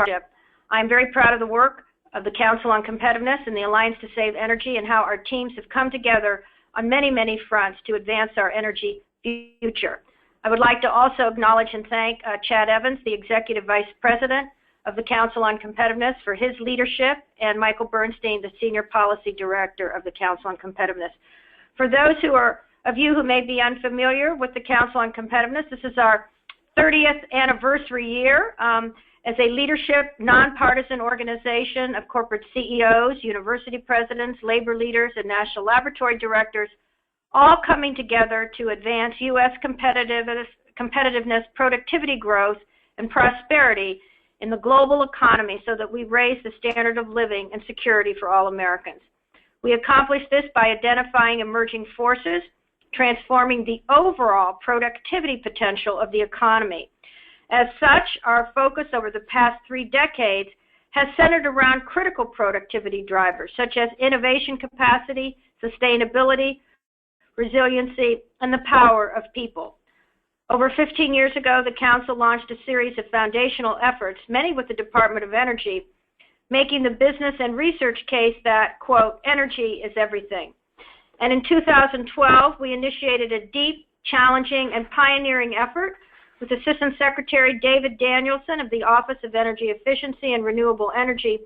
partnership. I'm very proud of the work of the Council on Competitiveness and the Alliance to Save Energy and how our teams have come together on many, many fronts to advance our energy future. I would like to also acknowledge and thank Chad Evans, the Executive Vice President of the Council on Competitiveness, for his leadership, and Michael Bernstein, the Senior Policy Director of the Council on Competitiveness. For those of you who may be unfamiliar with the Council on Competitiveness, this is our 30th anniversary year as a leadership, nonpartisan organization of corporate CEOs, university presidents, labor leaders, and national laboratory directors, all coming together to advance U.S. competitiveness, productivity growth, and prosperity in the global economy so that we raise the standard of living and security for all Americans. We accomplish this by identifying emerging forces, transforming the overall productivity potential of the economy. As such, our focus over the past 3 decades has centered around critical productivity drivers such as innovation capacity, sustainability, resiliency, and the power of people. Over 15 years ago, the Council launched a series of foundational efforts, many with the Department of Energy, making the business and research case that, quote, energy is everything. And in 2012, we initiated a deep, challenging, and pioneering effort with Assistant Secretary David Danielson of the Office of Energy Efficiency and Renewable Energy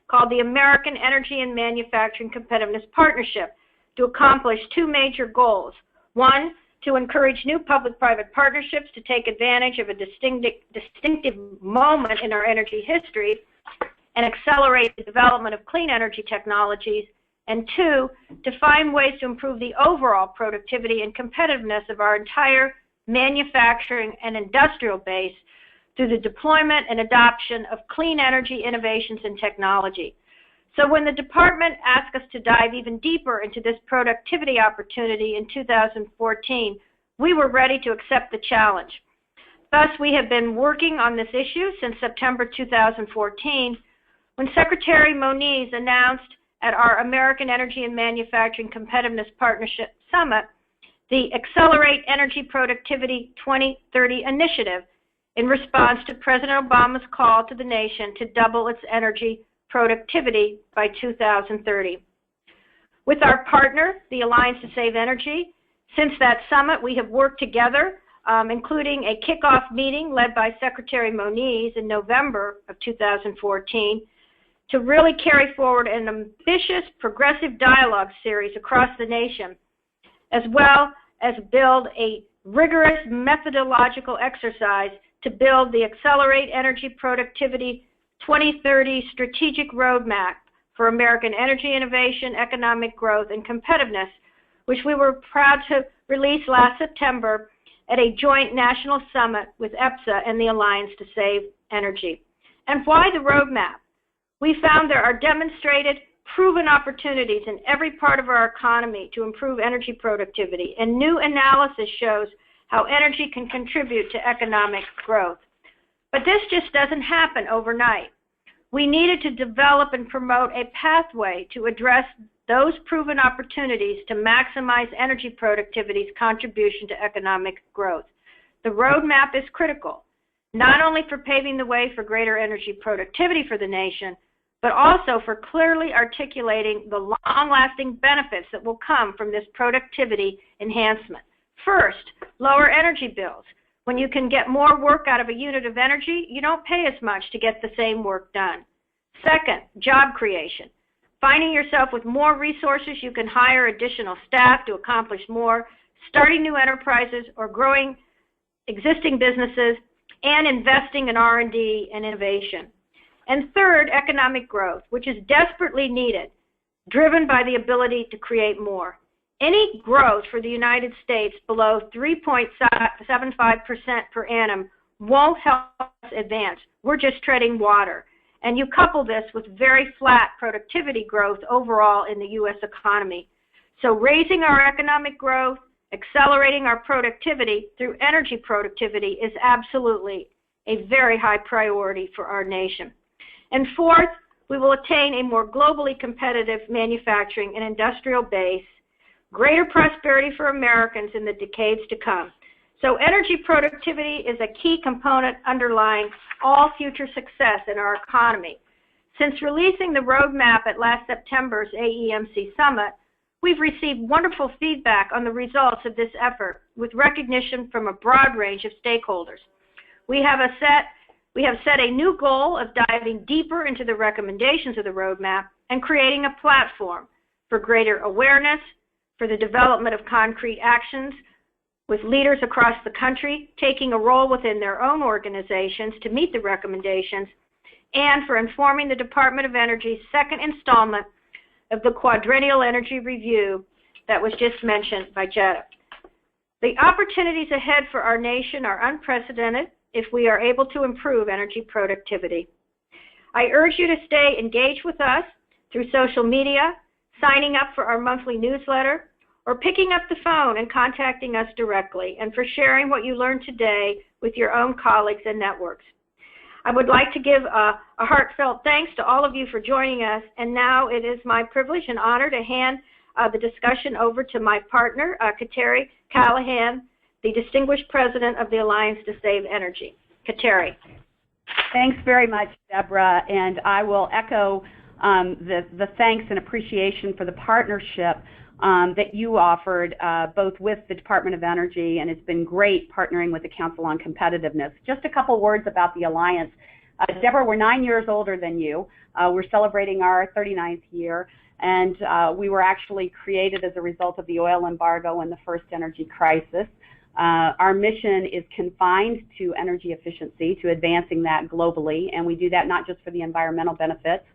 called the American Energy and Manufacturing Competitiveness Partnership to accomplish 2 major goals. One, to encourage new public-private partnerships to take advantage of a distinctive moment in our energy history and accelerate the development of clean energy technologies. And 2, to find ways to improve the overall productivity and competitiveness of our entire manufacturing and industrial base through the deployment and adoption of clean energy innovations and technology. So when the department asked us to dive even deeper into this productivity opportunity in 2014, we were ready to accept the challenge. Thus, we have been working on this issue since September 2014, when Secretary Moniz announced at our American Energy and Manufacturing Competitiveness Partnership Summit the Accelerate Energy Productivity 2030 initiative in response to President Obama's call to the nation to double its energy productivity by 2030. With our partner, the Alliance to Save Energy, since that summit we have worked together, including a kickoff meeting led by Secretary Moniz in November of 2014, to really carry forward an ambitious progressive dialogue series across the nation, as well as build a rigorous methodological exercise to build the Accelerate Energy Productivity 2030 strategic roadmap for American energy innovation, economic growth, and competitiveness, which we were proud to release last September at a joint national summit with EPSA and the Alliance to Save Energy. And why the roadmap? We found there are demonstrated, proven opportunities in every part of our economy to improve energy productivity, and new analysis shows how energy can contribute to economic growth. But this just doesn't happen overnight. We needed to develop and promote a pathway to address those proven opportunities to maximize energy productivity's contribution to economic growth. The roadmap is critical, not only for paving the way for greater energy productivity for the nation, but also for clearly articulating the long-lasting benefits that will come from this productivity enhancement. First, lower energy bills. When you can get more work out of a unit of energy, you don't pay as much to get the same work done. Second, job creation. Finding yourself with more resources, you can hire additional staff to accomplish more, starting new enterprises or growing existing businesses, and investing in R&D and innovation. And third, economic growth, which is desperately needed, driven by the ability to create more. Any growth for the United States below 3.75% per annum won't help us advance. We're just treading water. And you couple this with very flat productivity growth overall in the U.S. economy. So raising our economic growth, accelerating our productivity through energy productivity is absolutely a very high priority for our nation. And fourth, we will attain a more globally competitive manufacturing and industrial base, greater prosperity for Americans in the decades to come. So energy productivity is a key component underlying all future success in our economy. Since releasing the roadmap at last September's AEMC Summit, we've received wonderful feedback on the results of this effort, with recognition from a broad range of stakeholders. We have set a new goal of diving deeper into the recommendations of the roadmap and creating a platform for greater awareness, for the development of concrete actions, with leaders across the country taking a role within their own organizations to meet the recommendations, and for informing the Department of Energy's second installment of the Quadrennial Energy Review that was just mentioned by Jetta. The opportunities ahead for our nation are unprecedented if we are able to improve energy productivity. I urge you to stay engaged with us through social media, signing up for our monthly newsletter, or picking up the phone and contacting us directly, and for sharing what you learned today with your own colleagues and networks. I would like to give a heartfelt thanks to all of you for joining us, and now it is my privilege and honor to hand the discussion over to my partner, Kateri Callahan, the Distinguished President of the Alliance to Save Energy. Kateri. Thanks very much, Deborah, and I will echo the thanks and appreciation for the partnership that you offered both with the Department of Energy, and it's been great partnering with the Council on Competitiveness. Just a couple words about the Alliance. Deborah, we're 9 years older than you. We're celebrating our 39th year, and we were actually created as a result of the oil embargo and the first energy crisis. Our mission is confined to energy efficiency, to advancing that globally, and we do that not just for the environmental benefits,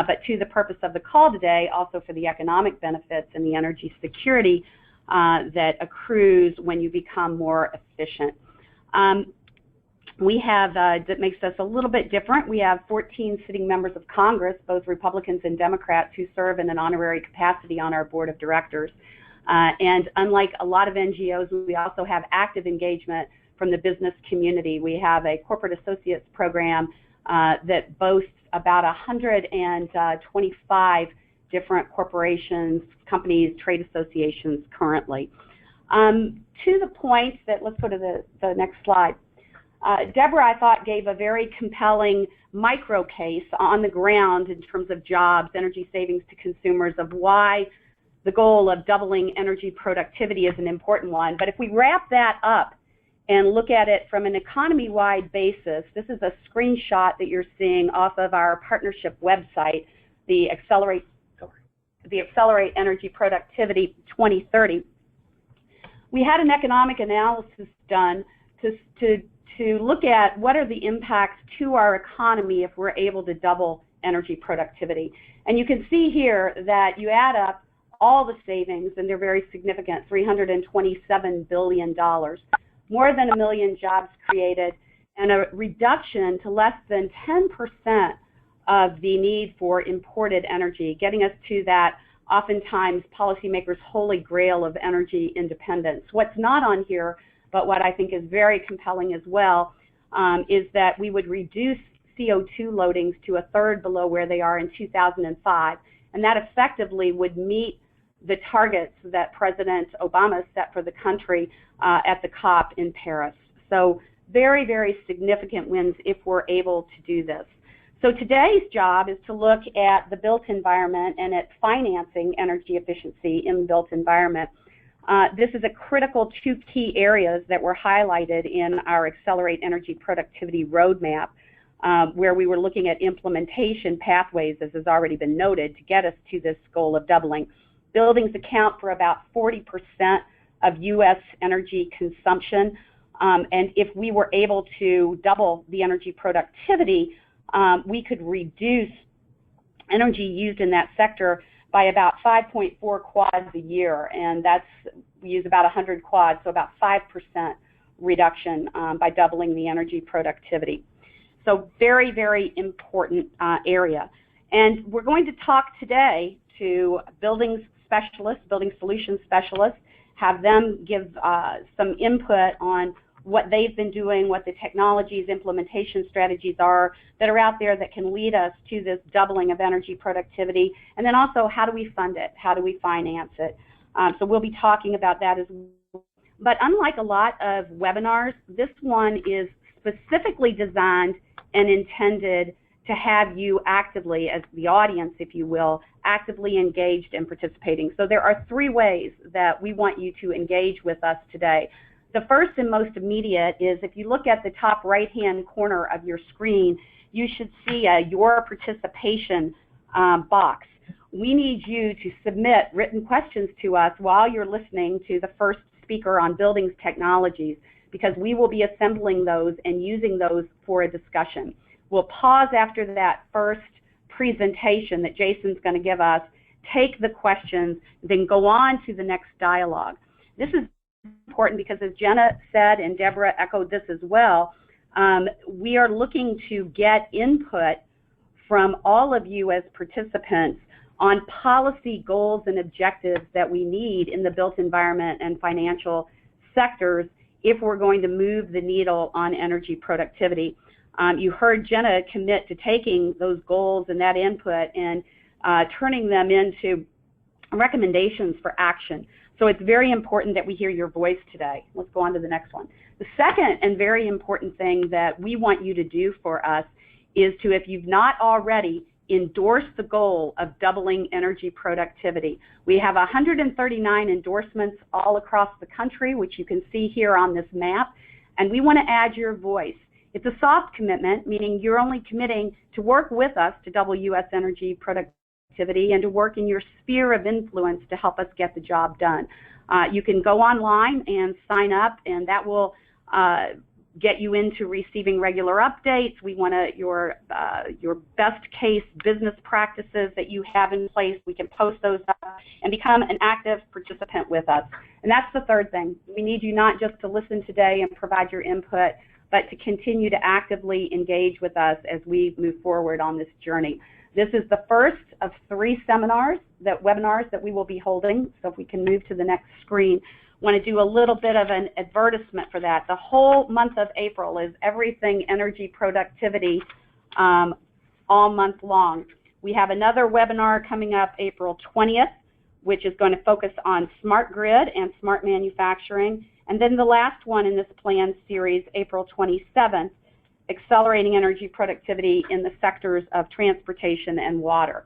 but to the purpose of the call today, also for the economic benefits and the energy security that accrues when you become more efficient. We have, that makes us a little bit different. We have 14 sitting members of Congress, both Republicans and Democrats, who serve in an honorary capacity on our board of directors. And unlike a lot of NGOs, we also have active engagement from the business community. We have a corporate associates program that boasts about 125 different corporations, companies, trade associations currently. To the point that, let's go to the next slide. Deborah, I thought, gave a very compelling micro case on the ground in terms of jobs, energy savings to consumers, of why the goal of doubling energy productivity is an important one. But if we wrap that up and look at it from an economy-wide basis, this is a screenshot that you're seeing off of our partnership website, the Accelerate Energy Productivity 2030. We had an economic analysis done to look at what are the impacts to our economy if we're able to double energy productivity. And you can see here that you add up all the savings, and they're very significant, $327 billion. More than 1 million jobs created, and a reduction to less than 10% of the need for imported energy, getting us to that oftentimes policymakers' holy grail of energy independence. What's not on here, but what I think is very compelling as well, is that we would reduce CO2 loadings to 1/3 below where they are in 2005, and that effectively would meet the targets that President Obama set for the country at the COP in Paris. So very, very significant wins if we're able to do this. So today's job is to look at the built environment and at financing energy efficiency in the built environment. This is a critical 2 key areas that were highlighted in our Accelerate Energy Productivity Roadmap, where we were looking at implementation pathways, as has already been noted, to get us to this goal of doubling. Buildings account for about 40% of U.S. energy consumption, and if we were able to double the energy productivity, we could reduce energy used in that sector by about 5.4 quads a year, and we use about 100 quads, so about 5% reduction by doubling the energy productivity. So very, very important area. And we're going to talk today to building specialists, building solutions specialists, have them give some input on what they've been doing, what the technologies, implementation strategies are that are out there that can lead us to this doubling of energy productivity, and then also how do we fund it, how do we finance it. So we'll be talking about that as well. But unlike a lot of webinars, this one is specifically designed and intended to have you actively, as the audience, if you will, actively engaged and participating. So there are 3 ways that we want you to engage with us today. The first and most immediate is if you look at the top right-hand corner of your screen, you should see a Your Participation box. We need you to submit written questions to us while you're listening to the first speaker on buildings technologies, because we will be assembling those and using those for a discussion. We'll pause after that first presentation that Jason's going to give us, take the questions, then go on to the next dialogue. This is important because, as Jenna said, and Deborah echoed this as well, we are looking to get input from all of you as participants on policy goals and objectives that we need in the built environment and financial sectors if we're going to move the needle on energy productivity. You heard Jenna commit to taking those goals and that input and turning them into recommendations for action. So it's very important that we hear your voice today. Let's go on to the next one. The second and very important thing that we want you to do for us is to, if you've not already, endorse the goal of doubling energy productivity. We have 139 endorsements all across the country, which you can see here on this map, and we want to add your voice. It's a soft commitment, meaning you're only committing to work with us to double U.S. energy productivity and to work in your sphere of influence to help us get the job done. You can go online and sign up, and that will get you into receiving regular updates. We want your best case business practices that you have in place. We can post those up and become an active participant with us. And that's the third thing. We need you not just to listen today and provide your input, but to continue to actively engage with us as we move forward on this journey. This is the first of 3 webinars that we will be holding. So if we can move to the next screen. Want to do a little bit of an advertisement for that. The whole month of April is everything energy productivity all month long. We have another webinar coming up April 20th, which is going to focus on smart grid and smart manufacturing. And then the last one in this planned series, April 27th, accelerating energy productivity in the sectors of transportation and water.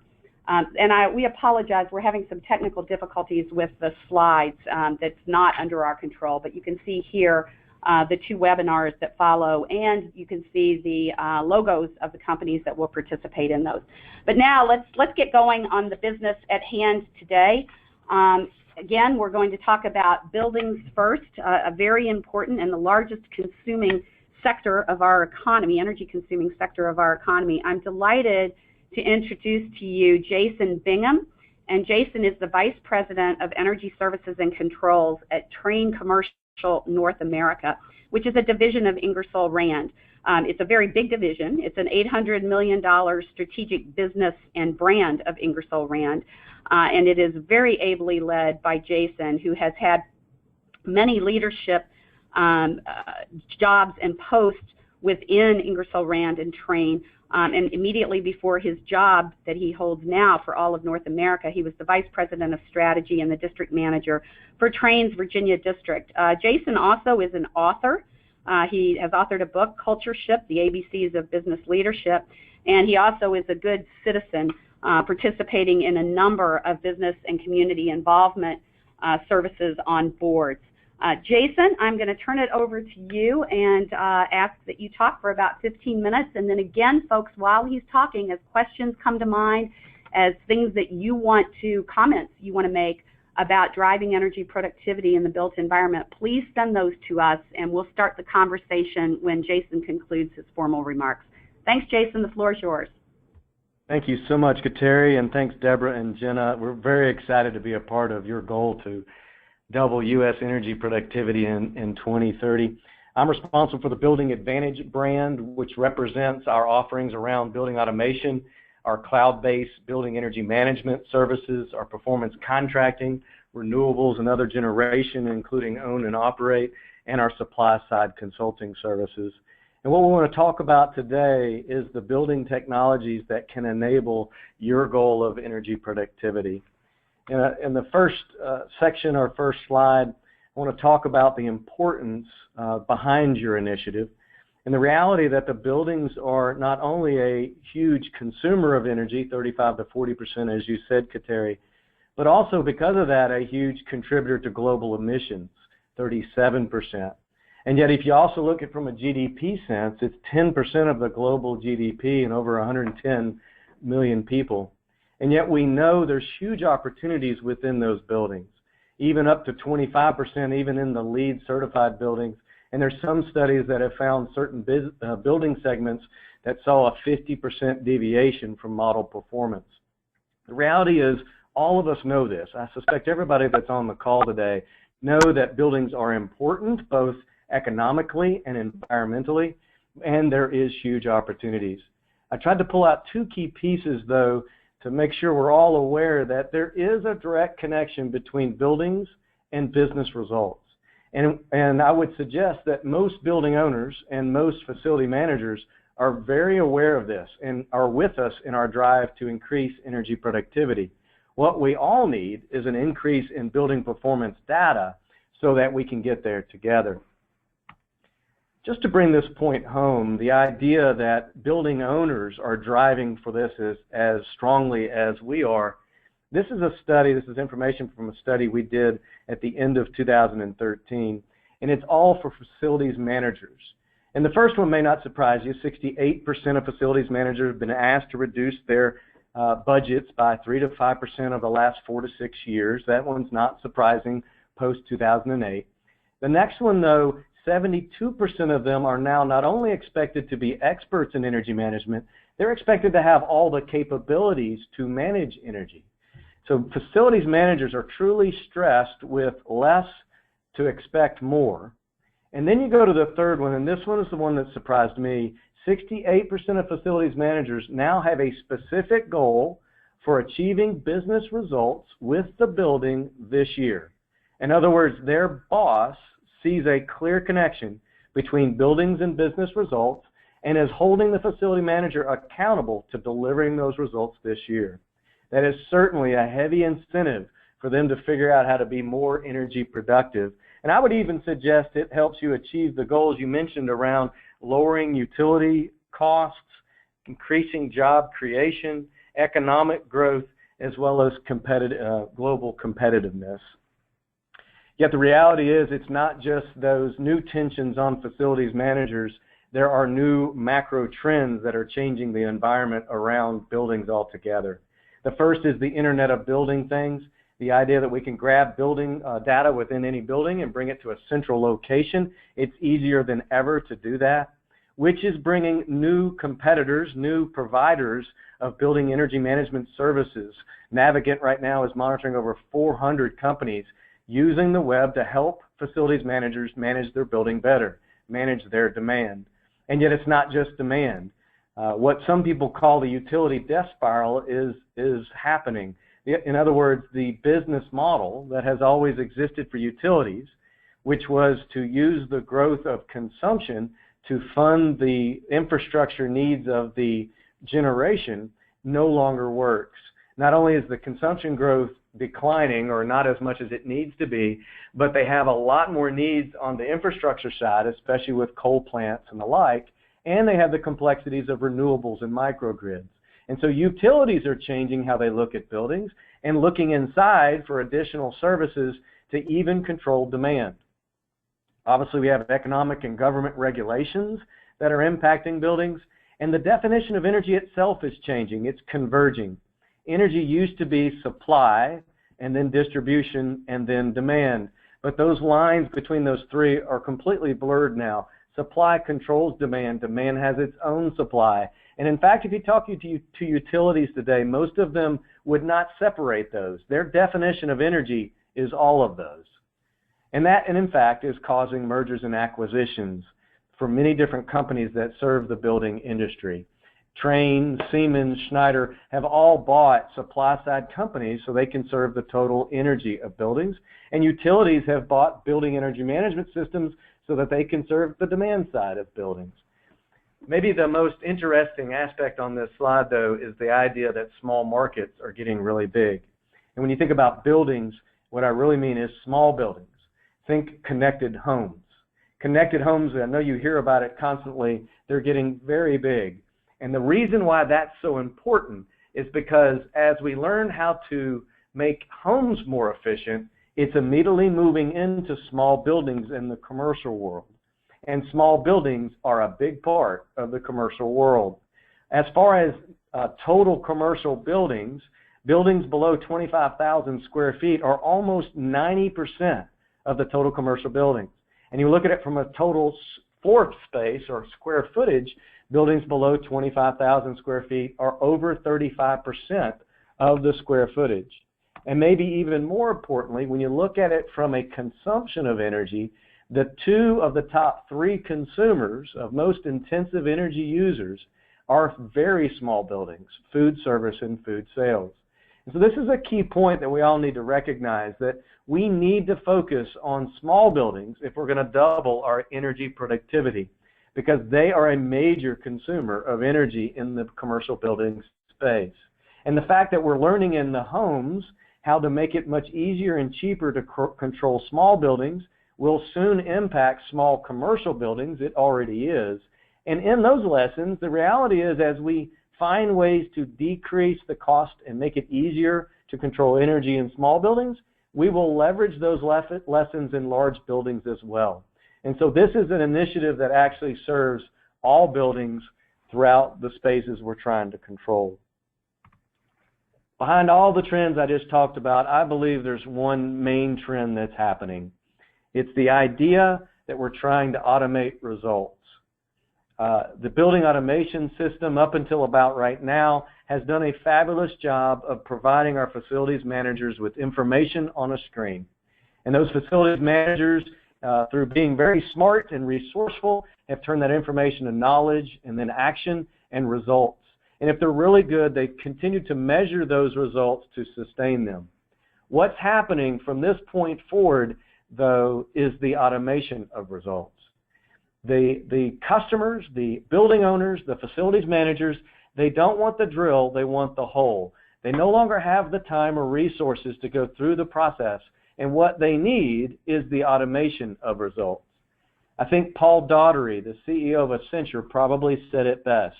We apologize, we're having some technical difficulties with the slides. That's not under our control, but you can see here the 2 webinars that follow, and you can see the logos of the companies that will participate in those. But now let's get going on the business at hand today. Again, we're going to talk about buildings first, a very important and the largest consuming sector of our economy, energy consuming sector of our economy. I'm delighted to introduce to you Jason Bingham, and Jason is the Vice President of Energy Services and Controls at Trane Commercial North America, which is a division of Ingersoll Rand. It's a very big division. It's an $800 million strategic business and brand of Ingersoll Rand, and it is very ably led by Jason, who has had many leadership jobs and posts within Ingersoll Rand and Trane. And immediately before his job that he holds now for all of North America, he was the Vice President of Strategy and the District Manager for Trane's Virginia District. Jason also is an author. He has authored a book, Cultureship, the ABCs of Business Leadership, and he also is a good citizen, participating in a number of business and community involvement services on boards. Jason, I'm going to turn it over to you and ask that you talk for about 15 minutes. And then again, folks, while he's talking, as questions come to mind, as things that you want to, comments you want to make about driving energy productivity in the built environment, please send those to us, and we'll start the conversation when Jason concludes his formal remarks. Thanks, Jason. The floor is yours. Thank you so much, Kateri, and thanks, Deborah and Jenna. We're very excited to be a part of your goal to double U.S. energy productivity in 2030. I'm responsible for the Building Advantage brand, which represents our offerings around building automation, our cloud-based building energy management services, our performance contracting, renewables and other generation, including own and operate, and our supply-side consulting services. And what we want to talk about today is the building technologies that can enable your goal of energy productivity. In the first section or first slide, I I want to talk about the importance behind your initiative and the reality that the buildings are not only a huge consumer of energy, 35 to 40%, as you said, Kateri, but also because of that, a huge contributor to global emissions, 37%. And yet, if you also look at it from a GDP sense, it's 10% of the global GDP and over 110 million people. And yet we know there's huge opportunities within those buildings, even up to 25%, even in the LEED certified buildings. And there's some studies that have found certain building segments that saw a 50% deviation from model performance. The reality is, all of us know this. I suspect everybody that's on the call today know that buildings are important, both economically and environmentally, and there is huge opportunities. I tried to pull out two key pieces, though, to make sure we're all aware that there is a direct connection between buildings and business results. And I would suggest that most building owners and most facility managers are very aware of this and are with us in our drive to increase energy productivity. What we all need is an increase in building performance data so that we can get there together. Just to bring this point home, the idea that building owners are driving for this as strongly as we are, this is a study, this is information from a study we did at the end of 2013, and it's all for facilities managers. And the first one may not surprise you. 68% of facilities managers have been asked to reduce their budgets by 3 to 5% of the last 4 to 6 years. That one's not surprising post-2008. The next one, though, 72% of them are now not only expected to be experts in energy management, they're expected to have all the capabilities to manage energy. So facilities managers are truly stressed with less to expect more. And then you go to the third one, and this one is the one that surprised me. 68% of facilities managers now have a specific goal for achieving business results with the building this year. In other words, their boss sees a clear connection between buildings and business results and is holding the facility manager accountable to delivering those results this year. That is certainly a heavy incentive for them to figure out how to be more energy productive. And I would even suggest it helps you achieve the goals you mentioned around lowering utility costs, increasing job creation, economic growth, as well as global competitiveness. Yet the reality is it's not just those new tensions on facilities managers. There are new macro trends that are changing the environment around buildings altogether. The first is the Internet of Building Things, the idea that we can grab building data within any building and bring it to a central location. It's easier than ever to do that, which is bringing new competitors, new providers of building energy management services. Navigant right now is monitoring over 400 companies using the web to help facilities managers manage their building better, manage their demand. And yet it's not just demand. What some people call the utility death spiral is happening. In other words, the business model that has always existed for utilities, which was to use the growth of consumption to fund the infrastructure needs of the generation, no longer works. Not only is the consumption growth declining or not as much as it needs to be, but they have a lot more needs on the infrastructure side, especially with coal plants and the like, and they have the complexities of renewables and microgrids. And so utilities are changing how they look at buildings and looking inside for additional services to even control demand. Obviously, we have economic and government regulations that are impacting buildings, and the definition of energy itself is changing. It's converging. Energy used to be supply, and then distribution, and then demand. But those lines between those three are completely blurred now. Supply controls demand. Demand has its own supply. And in fact, if you talk to utilities today, most of them would not separate those. Their definition of energy is all of those. And that, in fact, is causing mergers and acquisitions for many different companies that serve the building industry. Trane, Siemens, Schneider have all bought supply-side companies so they can serve the total energy of buildings. And utilities have bought building energy management systems so that they can serve the demand side of buildings. Maybe the most interesting aspect on this slide, though, is the idea that small markets are getting really big. And when you think about buildings, what I really mean is small buildings. think connected homes. Connected homes, I know you hear about it constantly, they're getting very big. And the reason why that's so important is because as we learn how to make homes more efficient, it's immediately moving into small buildings in the commercial world. And small buildings are a big part of the commercial world. As far as total commercial buildings, buildings below 25,000 square feet are almost 90% of the total commercial buildings. And you look at it from a total floor space or square footage, buildings below 25,000 square feet are over 35% of the square footage. And maybe even more importantly, when you look at it from a consumption of energy, the two of the top three consumers of most intensive energy users are very small buildings, food service and food sales. And so this is a key point that we all need to recognize, that we need to focus on small buildings if we're going to double our energy productivity, because they are a major consumer of energy in the commercial building space. And the fact that we're learning in the homes how to make it much easier and cheaper to control small buildings will soon impact small commercial buildings. It already is. And in those lessons, the reality is, as we find ways to decrease the cost and make it easier to control energy in small buildings, we will leverage those lessons in large buildings as well. And so this is an initiative that actually serves all buildings throughout the spaces we're trying to control. Behind all the trends I just talked about, I believe there's one main trend that's happening. It's the idea that we're trying to automate results. The building automation system, up until about right now, has done a fabulous job of providing our facilities managers with information on a screen. And those facilities managers, through being very smart and resourceful, have turned that information to knowledge and then action and results. And if they're really good, they continue to measure those results to sustain them. What's happening from this point forward, though, is the automation of results. The customers, the building owners, the facilities managers, they don't want the drill, they want the hole. They no longer have the time or resources to go through the process, and what they need is the automation of results. I think Paul Daugherty, the CEO of Accenture, probably said it best.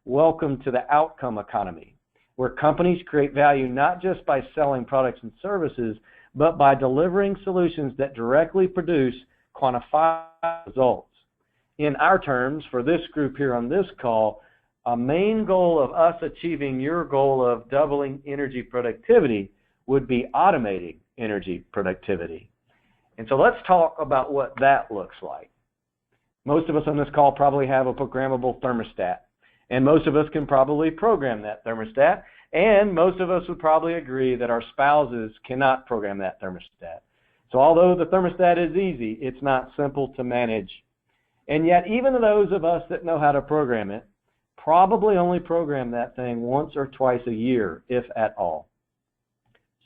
Welcome to the outcome economy, where companies create value not just by selling products and services, but by delivering solutions that directly produce quantifiable results. In our terms, for this group here on this call, a main goal of us achieving your goal of doubling energy productivity would be automating energy productivity. And so let's talk about what that looks like. Most of us on this call probably have a programmable thermostat, and most of us can probably program that thermostat, and most of us would probably agree that our spouses cannot program that thermostat. So although the thermostat is easy, it's not simple to manage. And yet, even those of us that know how to program it probably only program that thing once or twice a year, if at all.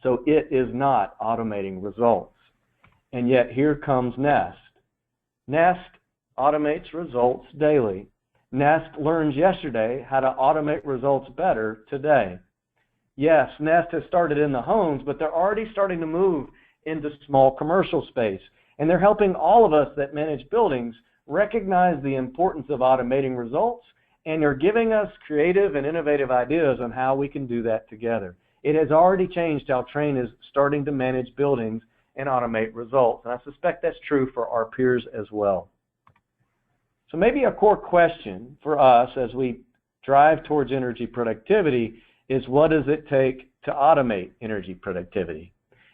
So it is not automating results. And yet, here comes Nest. Nest automates results daily. Nest learned yesterday how to automate results better today. Yes, Nest has started in the homes, but they're already starting to move into small commercial space. And they're helping all of us that manage buildings recognize the importance of automating results, and they're giving us creative and innovative ideas on how we can do that together. It has already changed how Trane is starting to manage buildings and automate results, and I suspect that's true for our peers as well. So maybe a core question for us as we drive towards energy productivity is, what does it take to automate energy productivity?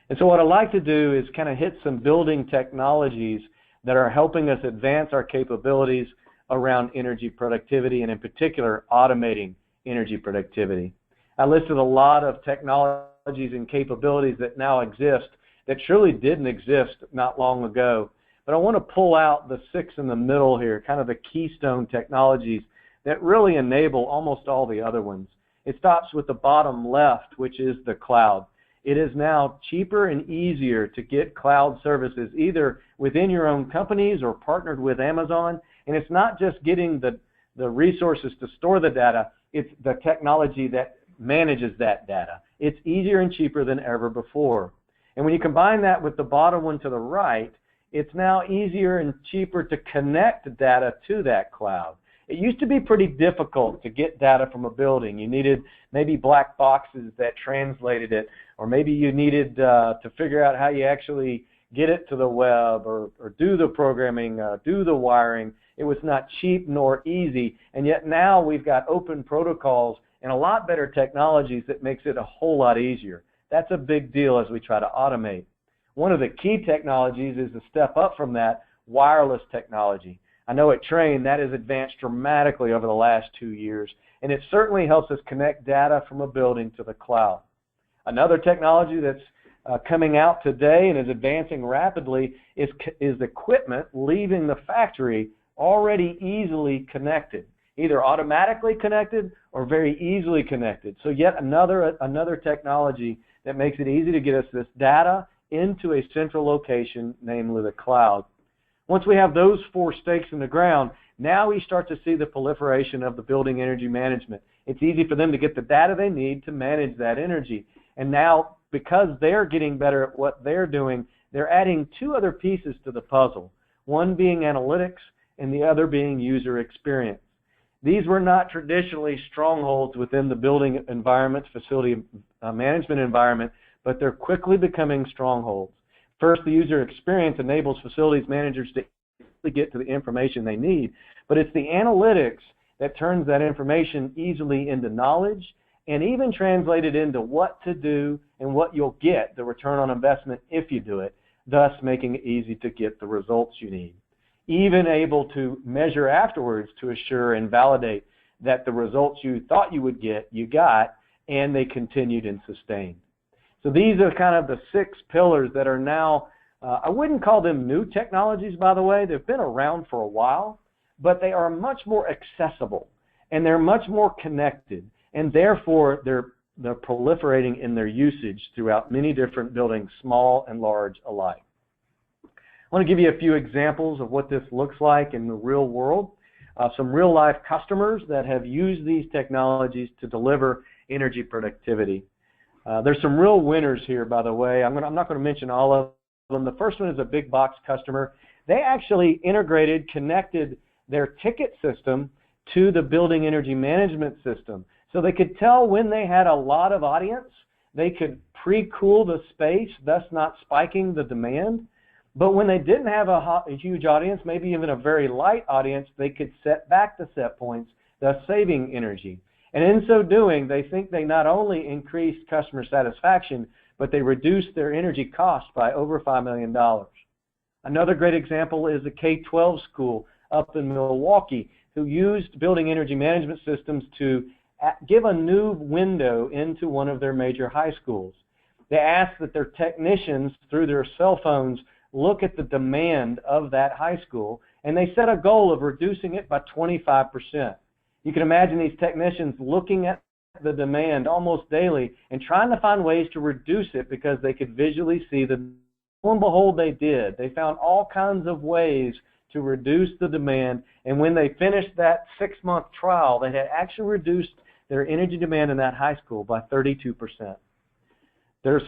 And so what I'd like to do is kind of hit some building technologies that are helping us advance our capabilities around energy productivity, and in particular, automating energy productivity. I listed a lot of technologies and capabilities that now exist that truly didn't exist not long ago. But I want to pull out the 6 in the middle here, kind of the keystone technologies that really enable almost all the other ones. It stops with the bottom left, which is the cloud. It is now cheaper and easier to get cloud services either within your own companies or partnered with Amazon. And it's not just getting the resources to store the data, it's the technology that manages that data. It's easier and cheaper than ever before. And when you combine that with the bottom one to the right, it's now easier and cheaper to connect data to that cloud. It used to be pretty difficult to get data from a building. You needed maybe black boxes that translated it, or maybe you needed to figure out how you actually get it to the web, or do the programming, do the wiring. It was not cheap nor easy, and yet now we've got open protocols and a lot better technologies that makes it a whole lot easier. That's a big deal as we try to automate. One of the key technologies is the step up from that, wireless technology. I know at Train that has advanced dramatically over the last 2 years, and it certainly helps us connect data from a building to the cloud. Another technology that's coming out today and is advancing rapidly is equipment leaving the factory already easily connected, either automatically connected or very easily connected. So yet another technology that makes it easy to get us this data into a central location, namely the cloud. Once we have those 4 stakes in the ground, now we start to see the proliferation of the building energy management. It's easy for them to get the data they need to manage that energy. And now, because they're getting better at what they're doing, they're adding 2 other pieces to the puzzle, one being analytics and the other being user experience. These were not traditionally strongholds within the building environment, facility management environment, but they're quickly becoming strongholds. First, the user experience enables facilities managers to get to the information they need, but it's the analytics that turns that information easily into knowledge and even translated into what to do and what you'll get, the return on investment if you do it, thus making it easy to get the results you need. Even able to measure afterwards to assure and validate that the results you thought you would get, you got, and they continued and sustained. So these are kind of the 6 pillars that are now, I wouldn't call them new technologies, by the way. They've been around for a while, but they are much more accessible, and they're much more connected, and therefore they're proliferating in their usage throughout many different buildings, small and large alike. I want to give you a few examples of what this looks like in the real world. Some real-life customers that have used these technologies to deliver energy productivity. There's some real winners here, by the way. I'm not going to mention all of them. The first one is a big box customer. They actually connected their ticket system to the building energy management system. So they could tell when they had a lot of audience. They could pre-cool the space, thus not spiking the demand. But when they didn't have a huge audience, maybe even a very light audience, they could set back the set points, thus saving energy. And in so doing, they think they not only increased customer satisfaction, but they reduced their energy costs by over $5 million. Another great example is a K-12 school up in Milwaukee who used building energy management systems to give a new window into one of their major high schools. They asked that their technicians, through their cell phones, look at the demand of that high school, and they set a goal of reducing it by 25%. You can imagine these technicians looking at the demand almost daily and trying to find ways to reduce it because they could visually see that, lo and behold, they did. They found all kinds of ways to reduce the demand, and when they finished that 6-month trial, they had actually reduced their energy demand in that high school by 32%. There's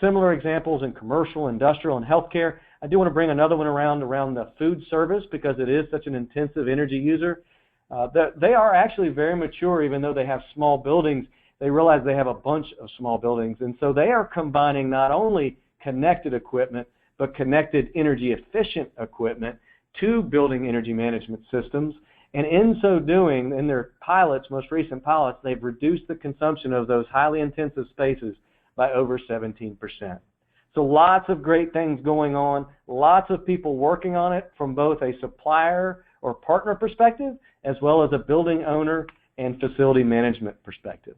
similar examples in commercial, industrial, and healthcare. I do want to bring another one around the food service because it is such an intensive energy user. They are actually very mature, even though they have small buildings. They realize they have a bunch of small buildings, and so they are combining not only connected equipment, but connected energy efficient equipment to building energy management systems. And in so doing, in their pilots, most recent pilots, they've reduced the consumption of those highly intensive spaces by over 17%. So lots of great things going on, lots of people working on it from both a supplier or partner perspective, as well as a building owner and facility management perspective.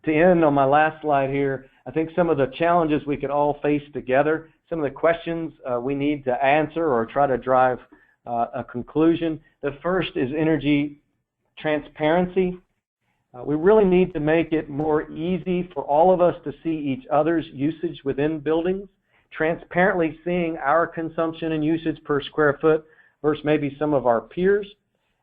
To end on my last slide here, I think some of the challenges we could all face together, some of the questions we need to answer or try to drive a conclusion. The first is energy transparency. We really need to make it more easy for all of us to see each other's usage within buildings, transparently seeing our consumption and usage per square foot versus maybe some of our peers,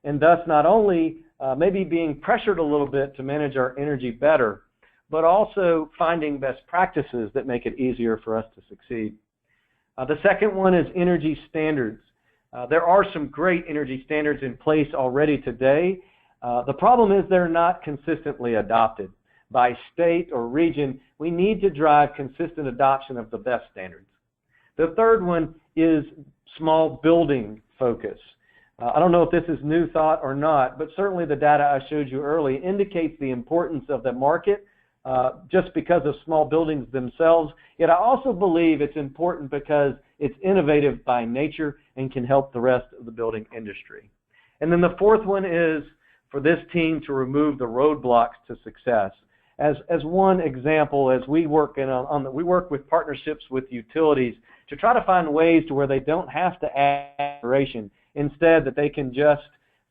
and thus not only maybe being pressured a little bit to manage our energy better, but also finding best practices that make it easier for us to succeed. The second one is energy standards. There are some great energy standards in place already today. The problem is they're not consistently adopted by state or region. We need to drive consistent adoption of the best standards. The third one is small building focus. I don't know if this is new thought or not, but certainly the data I showed you early indicates the importance of the market just because of small buildings themselves. Yet I also believe it's important because it's innovative by nature and can help the rest of the building industry. And then the fourth one is for this team to remove the roadblocks to success. As one example, as we work we work with partnerships with utilities to try to find ways to where they don't have to add generation. Instead, that they can just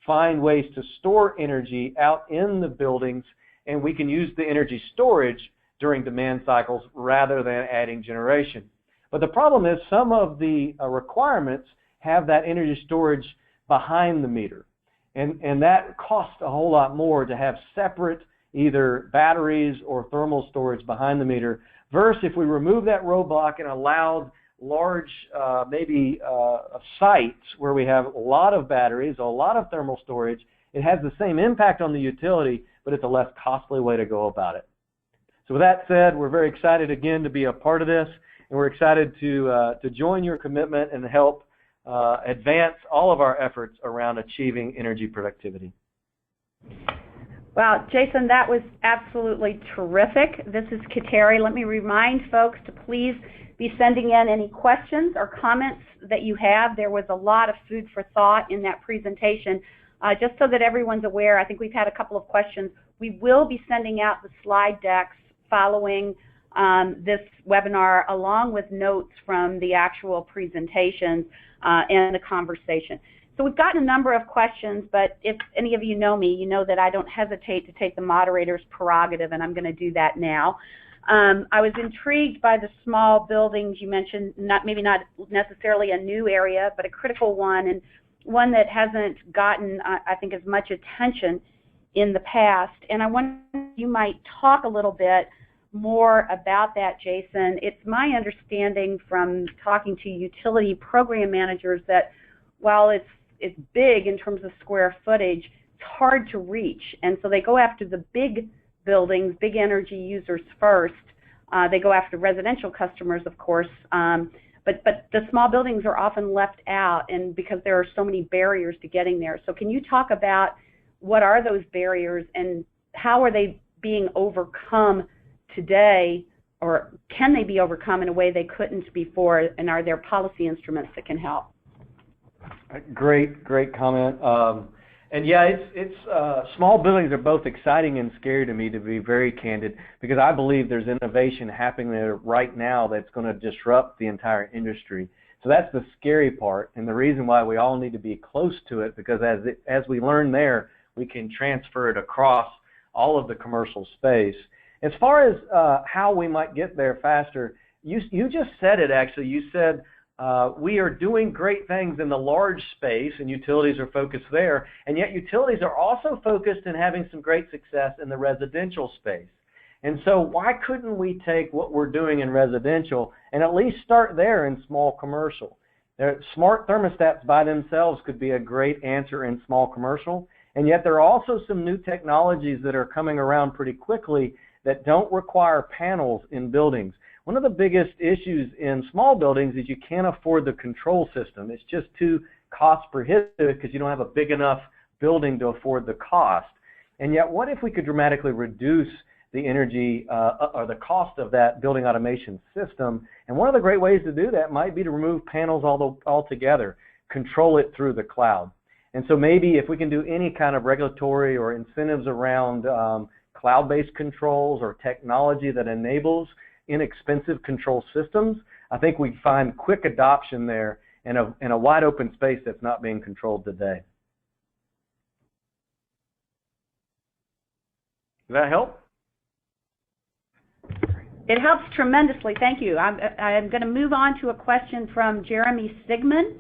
find ways to store energy out in the buildings, and we can use the energy storage during demand cycles rather than adding generation. But the problem is some of the requirements have that energy storage behind the meter, and that costs a whole lot more to have separate either batteries or thermal storage behind the meter, versus if we remove that roadblock and allowed large sites where we have a lot of batteries, a lot of thermal storage, it has the same impact on the utility, but it's a less costly way to go about it. So with that said, we're very excited again to be a part of this, and we're excited to join your commitment and help advance all of our efforts around achieving energy productivity. Well, Jason, that was absolutely terrific. This is Kateri. Let me remind folks to please be sending in any questions or comments that you have. There was a lot of food for thought in that presentation. Just so that everyone's aware, I think we've had a couple of questions. We will be sending out the slide decks following this webinar, along with notes from the actual presentations and the conversation. So we've gotten a number of questions, but if any of you know me, you know that I don't hesitate to take the moderator's prerogative, and I'm going to do that now. I was intrigued by the small buildings you mentioned, maybe not necessarily a new area, but a critical one, and one that hasn't gotten, I think, as much attention in the past. And I wonder if you might talk a little bit more about that, Jason. It's my understanding from talking to utility program managers that while it's big in terms of square footage, it's hard to reach. And so they go after the big buildings, big energy users first. They go after residential customers, of course, but the small buildings are often left out, and because there are so many barriers to getting there. So can you talk about what are those barriers and how are they being overcome today, or can they be overcome in a way they couldn't before, and are there policy instruments that can help? Great comment. And yeah, small buildings are both exciting and scary to me, to be very candid, because I believe there's innovation happening there right now that's going to disrupt the entire industry. So that's the scary part, and the reason why we all need to be close to it, because as we learn there, we can transfer it across all of the commercial space. As far as how we might get there faster, you just said it actually. You said we are doing great things in the large space, and utilities are focused there, and yet utilities are also focused in having some great success in the residential space. And so why couldn't we take what we're doing in residential and at least start there in small commercial? Smart thermostats by themselves could be a great answer in small commercial, and yet there are also some new technologies that are coming around pretty quickly that don't require panels in buildings. One of the biggest issues in small buildings is you can't afford the control system. It's just too cost prohibitive because you don't have a big enough building to afford the cost. And yet, what if we could dramatically reduce the energy or the cost of that building automation system? And one of the great ways to do that might be to remove panels altogether, control it through the cloud. And so maybe if we can do any kind of regulatory or incentives around cloud-based controls or technology that enables inexpensive control systems, I think we find quick adoption there in a wide open space that's not being controlled today. Does that help? It helps tremendously. Thank you. I'm going to move on to a question from Jeremy Sigmund.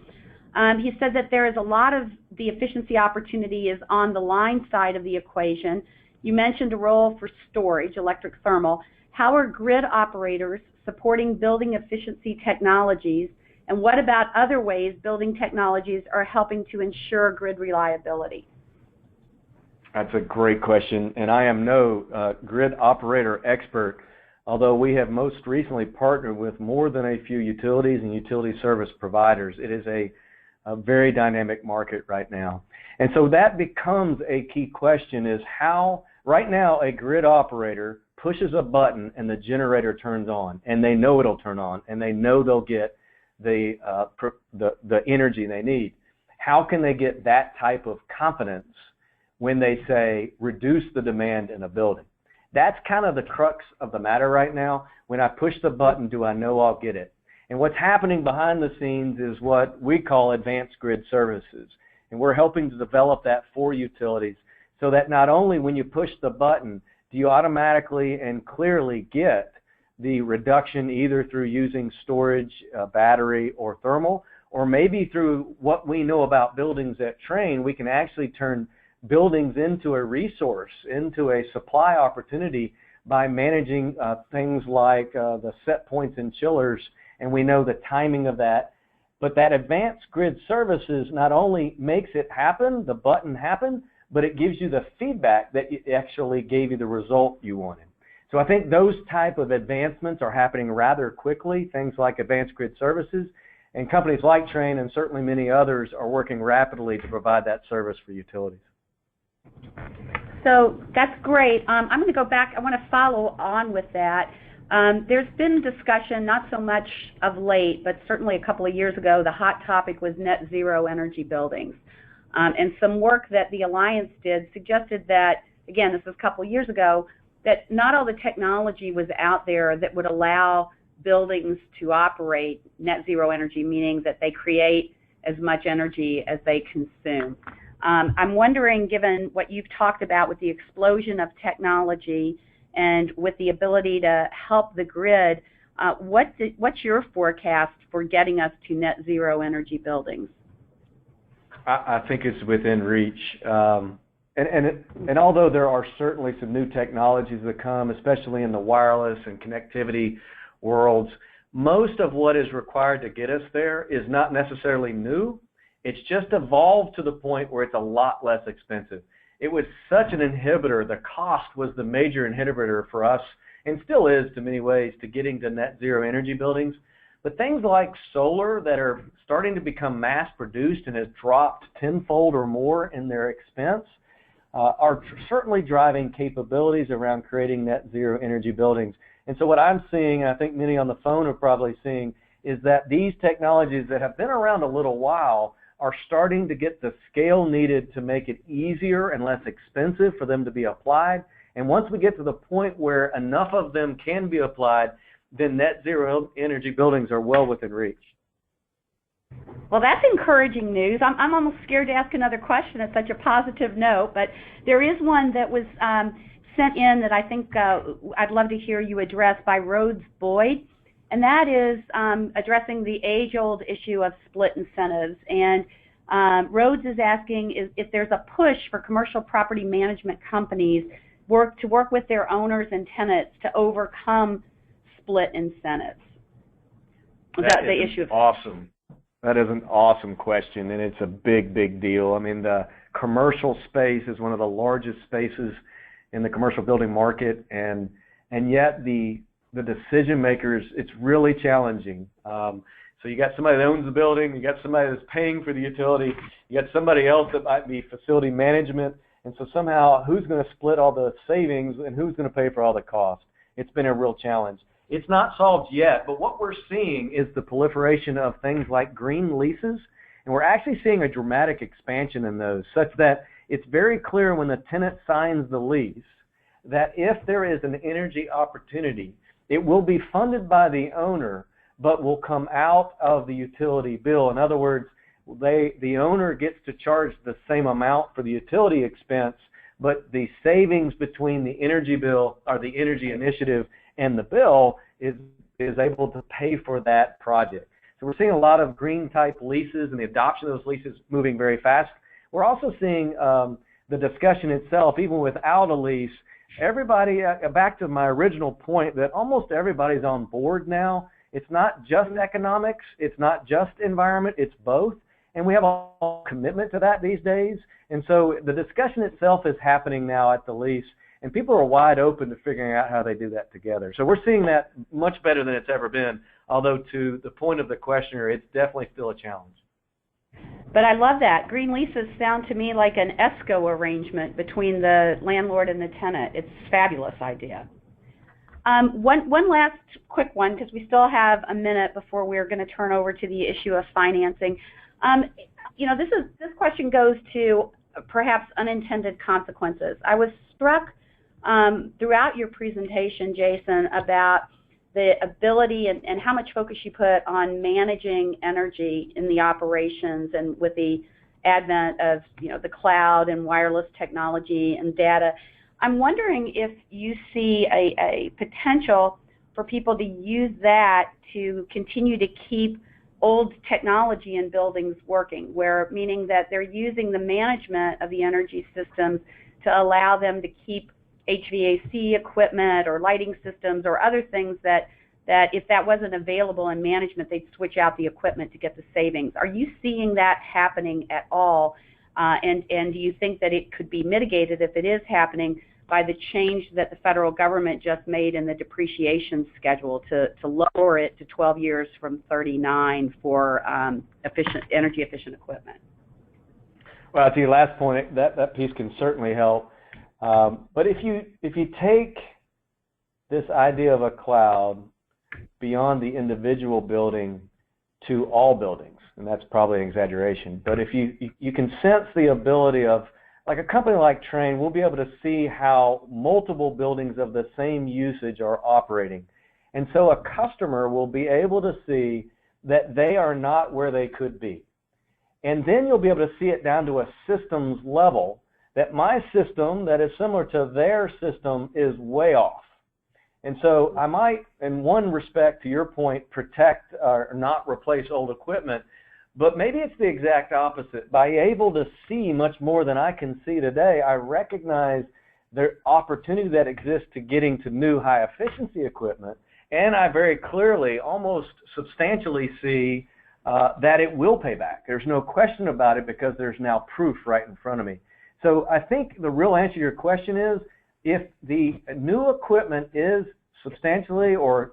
He said that there is a lot of the efficiency opportunity is on the line side of the equation. You mentioned a role for storage, electric thermal. How are grid operators supporting building efficiency technologies, And what about other ways building technologies are helping to ensure grid reliability? That's a great question, and I am no grid operator expert, although we have most recently partnered with more than a few utilities and utility service providers. It is a very dynamic market right now. And so that becomes a key question, is how right now a grid operator pushes a button and the generator turns on, and they know it'll turn on, and they know they'll get the energy they need. How can they get that type of confidence when they say reduce the demand in a building? That's kind of the crux of the matter right now. When I push the button, do I know I'll get it? And what's happening behind the scenes is what we call advanced grid services. And we're helping to develop that for utilities so that not only when you push the button do you automatically and clearly get the reduction either through using storage, battery, or thermal, or maybe through what we know about buildings at Trane, we can actually turn buildings into a resource, into a supply opportunity by managing things like the set points and chillers, and we know the timing of that. But that advanced grid services not only makes it happen, the button happen, but it gives you the feedback that it actually gave you the result you wanted. So I think those type of advancements are happening rather quickly, things like advanced grid services, and companies like Trane and certainly many others are working rapidly to provide that service for utilities. So that's great. I'm going to go back. I want to follow on with that. There's been discussion, not so much of late, but certainly a couple of years ago, the hot topic was net zero energy buildings. And some work that the Alliance did suggested that, again, this was a couple of years ago, that not all the technology was out there that would allow buildings to operate net zero energy, meaning that they create as much energy as they consume. I'm wondering, given what you've talked about with the explosion of technology and with the ability to help the grid, what's your forecast for getting us to net zero energy buildings? I think it's within reach. And although there are certainly some new technologies that come, especially in the wireless and connectivity worlds, most of what is required to get us there is not necessarily new. It's just evolved to the point where it's a lot less expensive. It was such an inhibitor. The cost was the major inhibitor for us, and still is to many ways, to getting to net zero energy buildings. But things like solar that are starting to become mass produced and has dropped tenfold or more in their expense are certainly driving capabilities around creating net zero energy buildings. And so what I'm seeing, and I think many on the phone are probably seeing, is that these technologies that have been around a little while are starting to get the scale needed to make it easier and less expensive for them to be applied. And once we get to the point where enough of them can be applied, then net zero energy buildings are well within reach. Well, that's encouraging news. I'm almost scared to ask another question at such a positive note, but there is one that was sent in that I think I'd love to hear you address by Rhodes Boyd, and that is addressing the age-old issue of split incentives. And Rhodes is asking if there's a push for commercial property management companies to work with their owners and tenants to overcome split incentives. That is the issue. Awesome. That is an awesome question, and it's a big, big deal. I mean, the commercial space is one of the largest spaces in the commercial building market, and yet the decision makers, it's really challenging. So you got somebody that owns the building, you got somebody that's paying for the utility, you got somebody else that might be facility management, and so somehow who's going to split all the savings and who's going to pay for all the costs? It's been a real challenge. It's not solved yet, but what we're seeing is the proliferation of things like green leases, and we're actually seeing a dramatic expansion in those, such that it's very clear when the tenant signs the lease that if there is an energy opportunity, it will be funded by the owner, but will come out of the utility bill. In other words, the owner gets to charge the same amount for the utility expense, but the savings between the energy bill or the energy initiative and the bill is able to pay for that project. So we're seeing a lot of green type leases and the adoption of those leases moving very fast. We're also seeing the discussion itself, even without a lease, everybody, back to my original point, that almost everybody's on board now It's not just economics, it's not just environment, it's both. And we have a commitment to that these days. And so the discussion itself is happening now at the lease, and people are wide open to figuring out how they do that together. So we're seeing that much better than it's ever been, although to the point of the questioner, it's definitely still a challenge. But I love that. Green leases sound to me like an ESCO arrangement between the landlord and the tenant. It's a fabulous idea. One last quick one, because we still have a minute before we're going to turn over to the issue of financing. You know, this question goes to perhaps unintended consequences. I was struck throughout your presentation, Jason, about the ability and how much focus you put on managing energy in the operations, and with the advent of, you know, the cloud and wireless technology and data. I'm wondering if you see a potential for people to use that to continue to keep old technology in buildings working, meaning that they're using the management of the energy systems to allow them to keep HVAC equipment or lighting systems or other things that if that wasn't available in management, they'd switch out the equipment to get the savings. Are you seeing that happening at all? And do you think that it could be mitigated, if it is happening, by the change that the federal government just made in the depreciation schedule to lower it to 12 years from 39 for energy efficient equipment? Well, to your last point, that piece can certainly help. But if you take this idea of a cloud beyond the individual building to all buildings, and that's probably an exaggeration, but if you can sense the ability of, like a company like Trane, we'll be able to see how multiple buildings of the same usage are operating. And so a customer will be able to see that they are not where they could be. And then you'll be able to see it down to a systems level, that my system that is similar to their system is way off. And so I might, in one respect, to your point, protect or not replace old equipment, but maybe it's the exact opposite. By able to see much more than I can see today, I recognize the opportunity that exists to getting to new high-efficiency equipment, and I very clearly, almost substantially see that it will pay back. There's no question about it, because there's now proof right in front of me. So I think the real answer to your question is, if the new equipment is substantially or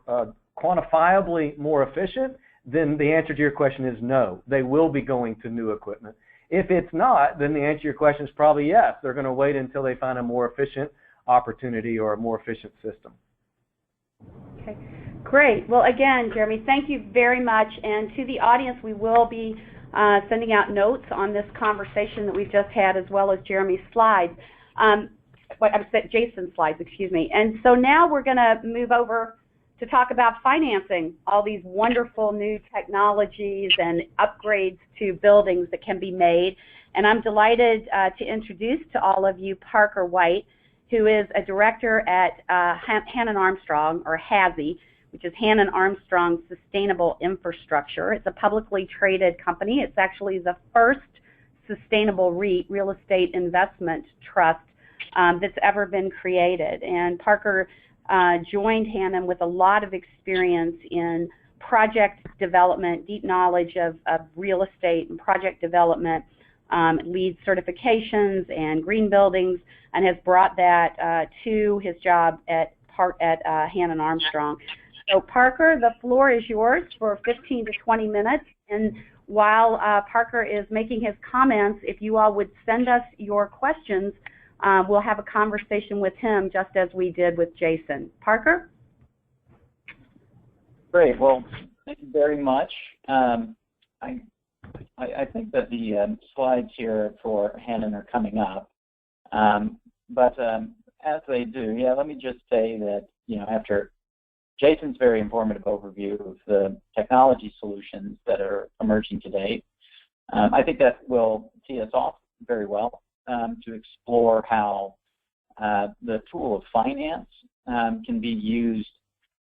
quantifiably more efficient, then the answer to your question is no. They will be going to new equipment. If it's not, then the answer to your question is probably yes. They're going to wait until they find a more efficient opportunity or a more efficient system. Okay, great. Well, again, Jeremy, thank you very much. And to the audience, we will be sending out notes on this conversation that we've just had, as well as Jeremy's slides. Jason's slides, excuse me. And so now we're going to move over to talk about financing all these wonderful new technologies and upgrades to buildings that can be made. And I'm delighted to introduce to all of you Parker White, who is a director at Hannon Armstrong, or HASI, which is Hannon Armstrong Sustainable Infrastructure. It's a publicly traded company. It's actually the first sustainable REIT, real estate investment trust, that's ever been created. And Parker joined Hannon with a lot of experience in project development, deep knowledge of real estate and project development, leads certifications and green buildings, and has brought that to his job at Hannon Armstrong. So Parker, the floor is yours for 15 to 20 minutes. And while Parker is making his comments, if you all would send us your questions, we'll have a conversation with him, just as we did with Jason. Parker? Great. Well, thank you very much. I think that the slides here for Hannon are coming up. But as they do, let me just say that, after Jason's very informative overview of the technology solutions that are emerging today, I think that will tee us off very well to explore how the tool of finance can be used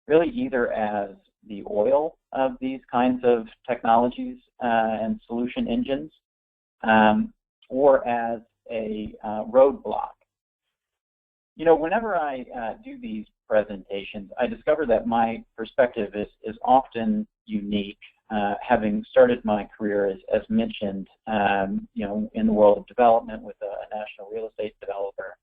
really either as the oil of these kinds of technologies and solution engines, or as a roadblock. You know, whenever I do these presentations, I discover that my perspective is often unique. Having started my career, as mentioned, you know, in the world of development with a national real estate developer,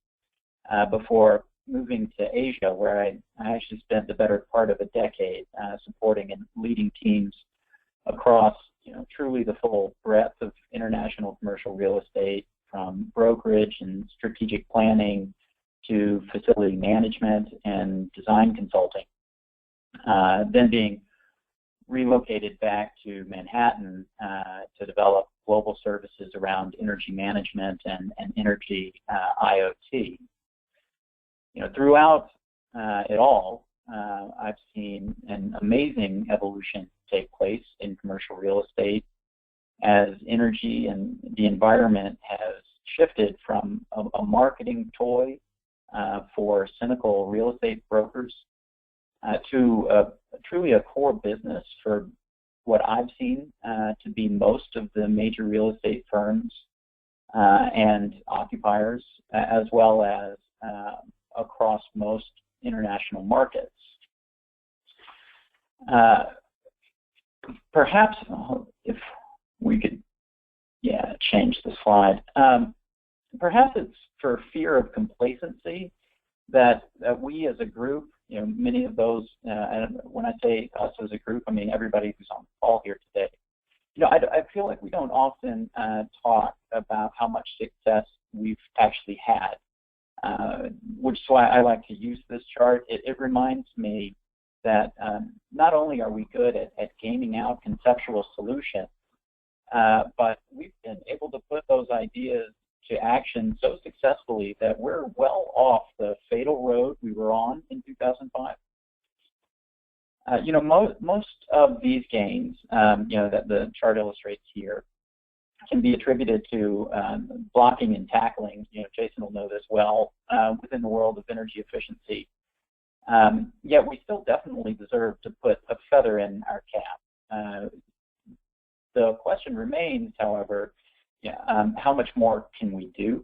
before moving to Asia, where I actually spent the better part of a decade supporting and leading teams across, you know, truly the full breadth of international commercial real estate, from brokerage and strategic planning to facility management and design consulting. Then being relocated back to Manhattan to develop global services around energy management and energy IoT. You know, throughout it all, I've seen an amazing evolution take place in commercial real estate as energy and the environment has shifted from a marketing toy for cynical real estate brokers to truly a core business for what I've seen to be most of the major real estate firms and occupiers, as well as across most international markets. Perhaps if we could, change the slide. Perhaps it's for fear of complacency that we as a group, you know, many of those, and when I say us as a group, I mean everybody who's on the call here today. You know, I feel like we don't often talk about how much success we've actually had, which is why I like to use this chart. It reminds me that not only are we good at gaming out conceptual solutions, but we've been able to put those ideas to action so successfully that we're well off the fatal road we were on in 2005. You know, most of these gains, you know, that the chart illustrates here, can be attributed to blocking and tackling. You know, Jason will know this well, within the world of energy efficiency. Yet we still definitely deserve to put a feather in our cap. The question remains, however, how much more can we do?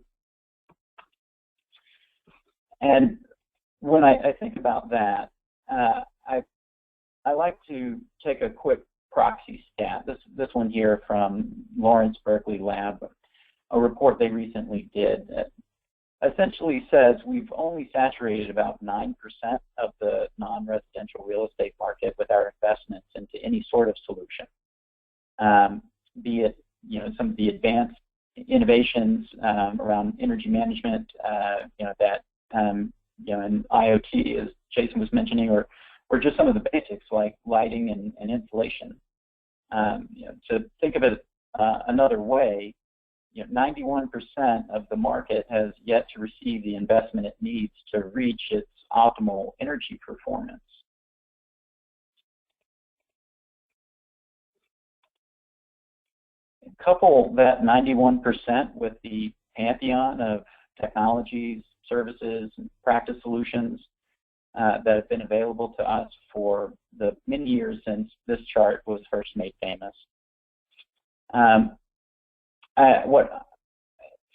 And when I think about that, I like to take a quick proxy stat. This one here from Lawrence Berkeley Lab, a report they recently did that essentially says we've only saturated about 9% of the non-residential real estate market with our investments into any sort of solution. Be it, you know, some of the advanced innovations around energy management, you know, that you know, and IoT, as Jason was mentioning, or just some of the basics like lighting and insulation. You know, to think of it another way, you know, 91% of the market has yet to receive the investment it needs to reach its optimal energy performance. Couple that 91% with the pantheon of technologies, services, and practice solutions that have been available to us for the many years since this chart was first made famous.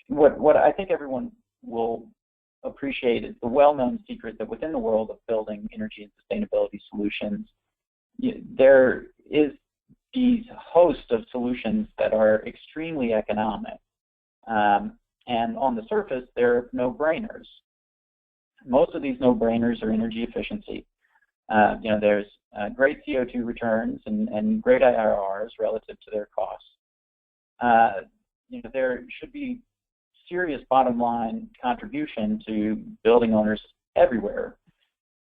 What I think everyone will appreciate is the well-known secret that within the world of building energy and sustainability solutions, there is these host of solutions that are extremely economic. And on the surface, they're no-brainers. Most of these no-brainers are energy efficiency. You know, there's great CO2 returns and great IRRs relative to their costs. You know, there should be serious bottom line contribution to building owners everywhere.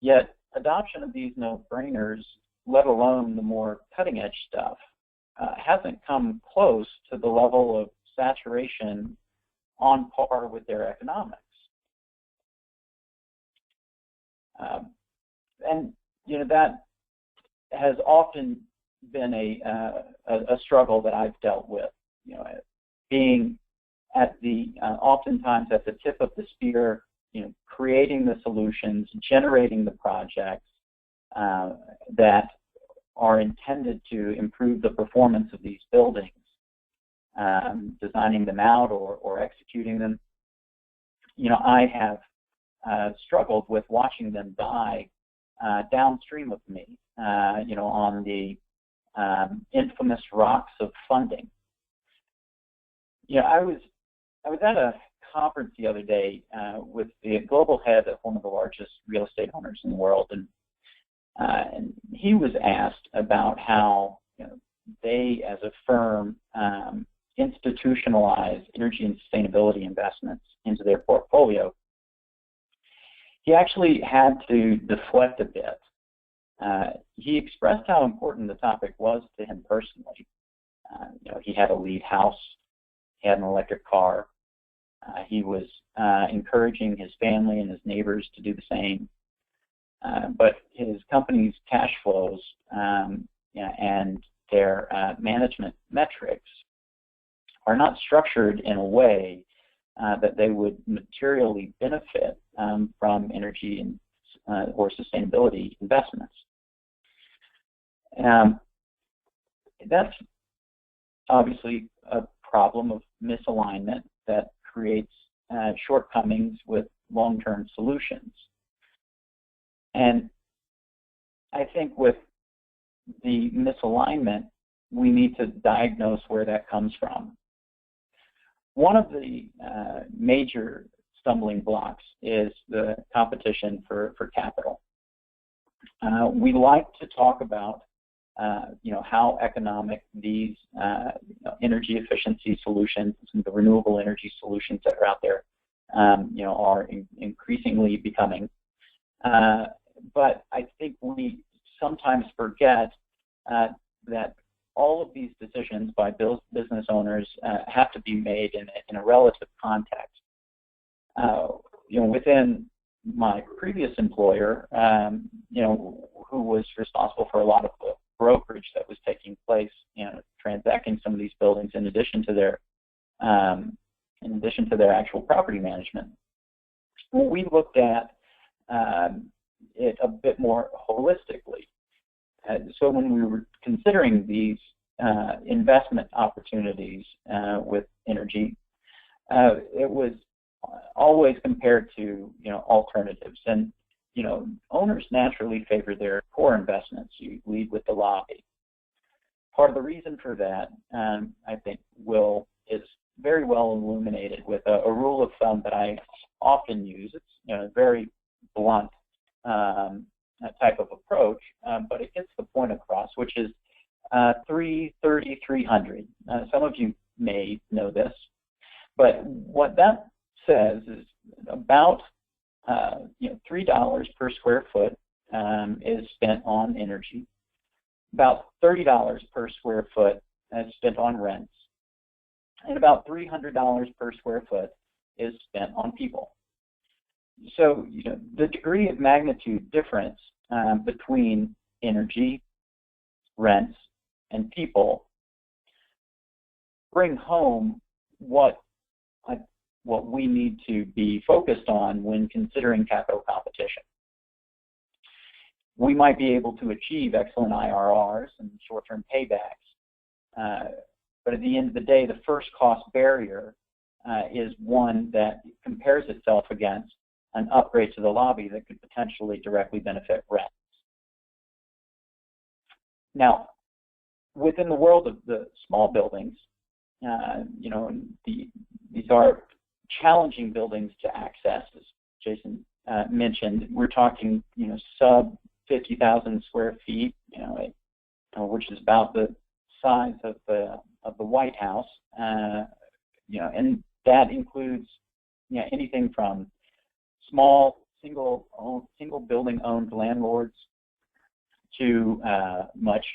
Yet adoption of these no-brainers, let alone the more cutting-edge stuff, hasn't come close to the level of saturation on par with their economics. And you know, that has often been a struggle that I've dealt with. You know, being at the oftentimes at the tip of the spear, you know, creating the solutions, generating the projects that are intended to improve the performance of these buildings, designing them out or executing them. You know, I have struggled with watching them die downstream of me, on the infamous rocks of funding. I was at a conference the other day with the global head of one of the largest real estate owners in the world, and he was asked about how they, as a firm, institutionalize energy and sustainability investments into their portfolio. He actually had to deflect a bit. He expressed how important the topic was to him personally. He had a lead house, he had an electric car. He was encouraging his family and his neighbors to do the same. But his company's cash flows and their management metrics are not structured in a way that they would materially benefit from energy and or sustainability investments. That's obviously a problem of misalignment that creates shortcomings with long-term solutions. And I think with the misalignment, we need to diagnose where that comes from. One of the major stumbling blocks is the competition for capital. We like to talk about how economic these energy efficiency solutions and the renewable energy solutions that are out there are increasingly becoming. But I think we sometimes forget that all of these decisions by business owners have to be made in a relative context. Within my previous employer, who was responsible for a lot of the brokerage that was taking place, transacting some of these buildings in addition to their actual property management. We looked at it a bit more holistically. So when we were considering these investment opportunities with energy, it was always compared to alternatives, and owners naturally favor their core investments. You lead with the lobby. Part of the reason for that, I think, is very well illuminated with a rule of thumb that I often use. It's very blunt type of approach, but it gets the point across, which is 330-300. Some of you may know this, but what that says is about $3 per square foot is spent on energy. About $30 per square foot is spent on rents, and about $300 per square foot is spent on people. So, the degree of magnitude difference between energy, rents, and people bring home what we need to be focused on when considering capital competition. We might be able to achieve excellent IRRs and short-term paybacks, but at the end of the day, the first cost barrier is one that compares itself against an upgrade to the lobby that could potentially directly benefit rents. Now, within the world of the small buildings, these are challenging buildings to access, as Jason mentioned. We're talking, sub 50,000 square feet, which is about the size of the White House, and that includes, anything from small single building owned landlords to much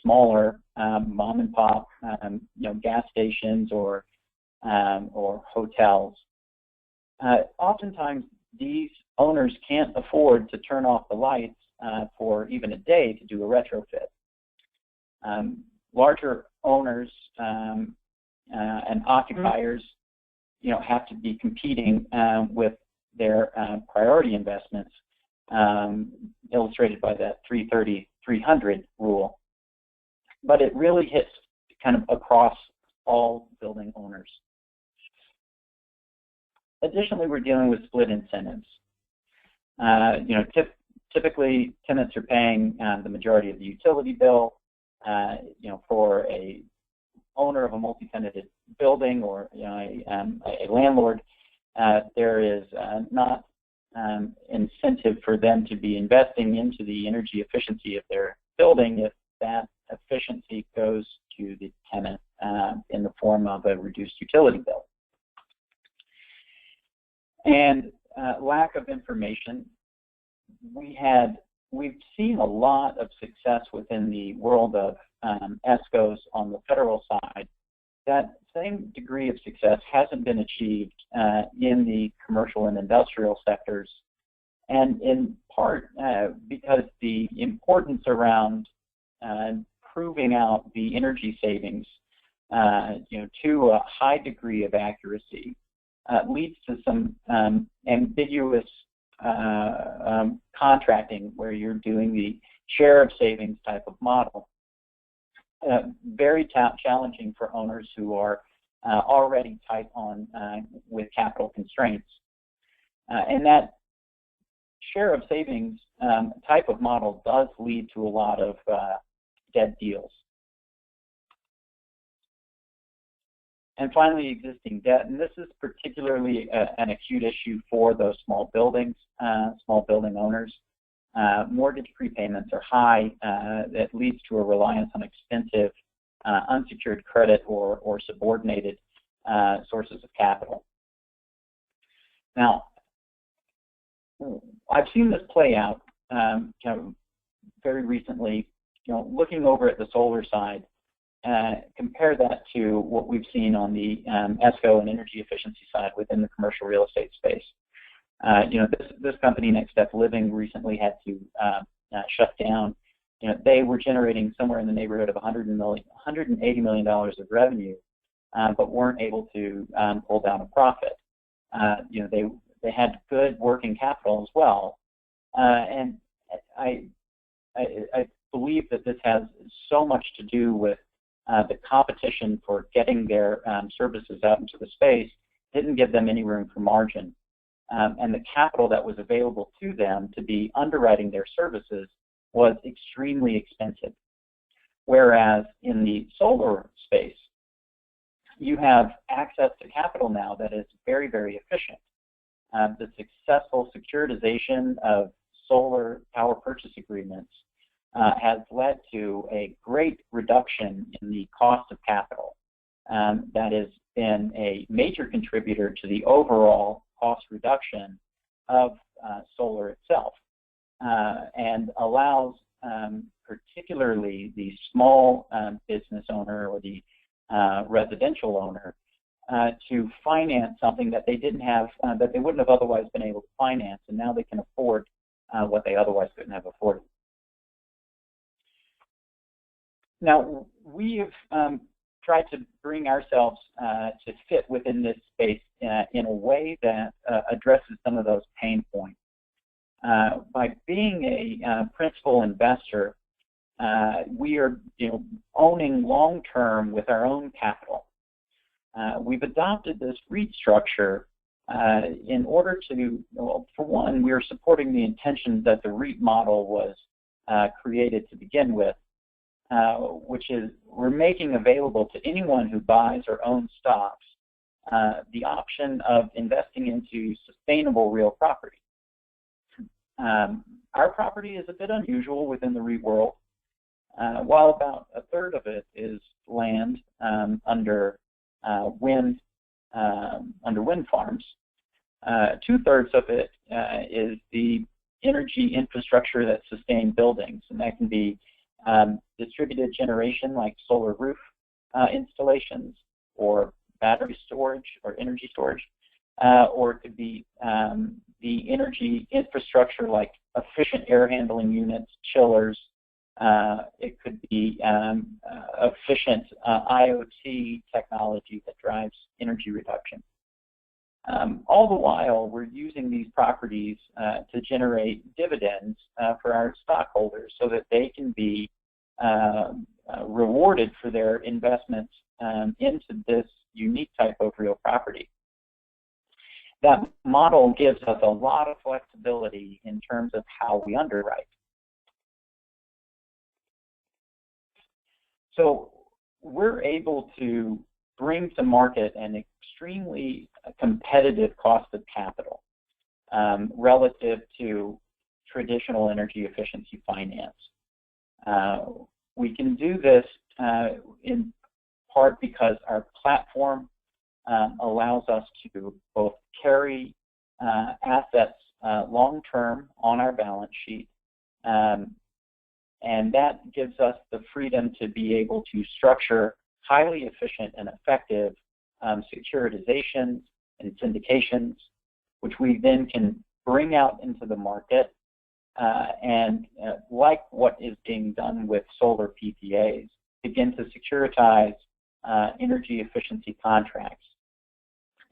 smaller mom and pop, gas stations or hotels. Oftentimes, these owners can't afford to turn off the lights for even a day to do a retrofit. Larger owners and occupiers, have to be competing with their priority investments, illustrated by that 330-300 rule. But it really hits kind of across all building owners. Additionally, we're dealing with split incentives. Typically tenants are paying the majority of the utility bill. For a owner of a multi-tenanted building or a landlord, there is not incentive for them to be investing into the energy efficiency of their building if that efficiency goes to the tenant in the form of a reduced utility bill. And lack of information. We've seen a lot of success within the world of ESCOs on the federal side. That same degree of success hasn't been achieved in the commercial and industrial sectors, and in part because the importance around proving out the energy savings to a high degree of accuracy leads to some ambiguous contracting where you're doing the share of savings type of model. Very challenging for owners who are already tight on with capital constraints. And that share of savings type of model does lead to a lot of dead deals. And finally, existing debt, and this is particularly an acute issue for those small buildings, small building owners. Mortgage prepayments are high. That leads to a reliance on expensive unsecured credit or subordinated sources of capital. Now, I've seen this play out very recently. Looking over at the solar side. Compare that to what we've seen on the ESCO and energy efficiency side within the commercial real estate space. This company, Next Step Living, recently had to shut down. They were generating somewhere in the neighborhood of $180 million of revenue, but weren't able to pull down a profit. They had good working capital as well, and I believe that this has so much to do with the competition for getting their services out into the space didn't give them any room for margin. And the capital that was available to them to be underwriting their services was extremely expensive. Whereas in the solar space, you have access to capital now that is very, very efficient. The successful securitization of solar power purchase agreements has led to a great reduction in the cost of capital. That has been a major contributor to the overall cost reduction of solar itself, and allows particularly the small business owner or the residential owner to finance something that they didn't have, that they wouldn't have otherwise been able to finance, and now they can afford what they otherwise couldn't have afforded. Now, we have tried to bring ourselves to fit within this space in a way that addresses some of those pain points. By being a principal investor, we are owning long-term with our own capital. We've adopted this REIT structure in order to, for one, we are supporting the intention that the REIT model was created to begin with, which is we're making available to anyone who buys or owns stocks the option of investing into sustainable real property. Our property is a bit unusual within the REIT world. While about a third of it is land under wind farms, 2/3 of it is the energy infrastructure that sustains buildings, and that can be distributed generation like solar roof installations or battery storage or energy storage, or it could be the energy infrastructure like efficient air handling units, chillers. It could be efficient IoT technology that drives energy reduction. All the while, we're using these properties to generate dividends for our stockholders so that they can be rewarded for their investments into this unique type of real property. that model gives us a lot of flexibility in terms of how we underwrite. So we're able to bring to market an extremely competitive cost of capital relative to traditional energy efficiency finance. We can do this in part because our platform allows us to both carry assets long-term on our balance sheet, and that gives us the freedom to be able to structure highly efficient and effective securitizations and syndications, which we then can bring out into the market and like what is being done with solar PPAs, begin to securitize energy efficiency contracts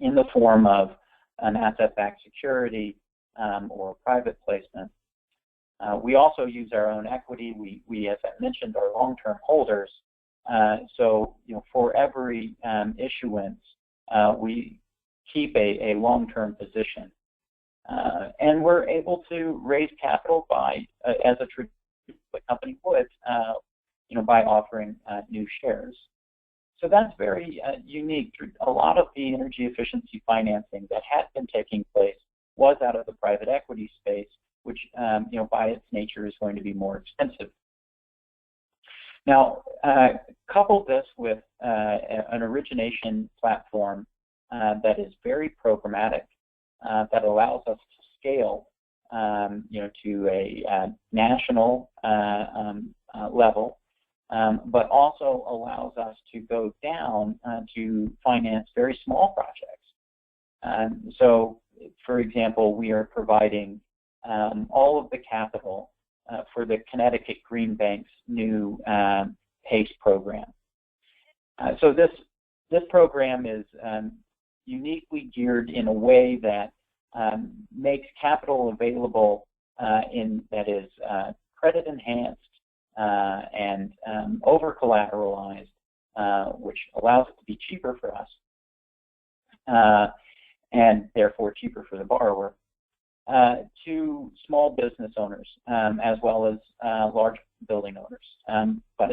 in the form of an asset-backed security or private placement. We also use our own equity. We, as I mentioned, are long-term holders. So, for every issuance, we keep a long-term position. And we're able to raise capital by, as a traditional company would, by offering new shares. So that's very unique. A lot of the energy efficiency financing that had been taking place was out of the private equity space, which, by its nature is going to be more expensive. Now, couple this with an origination platform that is very programmatic, that allows us to scale, to a national level, but also allows us to go down to finance very small projects. So, for example, we are providing all of the capital for the Connecticut Green Bank's new PACE program. So this program is uniquely geared in a way that makes capital available that is credit enhanced and over collateralized, which allows it to be cheaper for us and therefore cheaper for the borrower, to small business owners as well as large building owners. But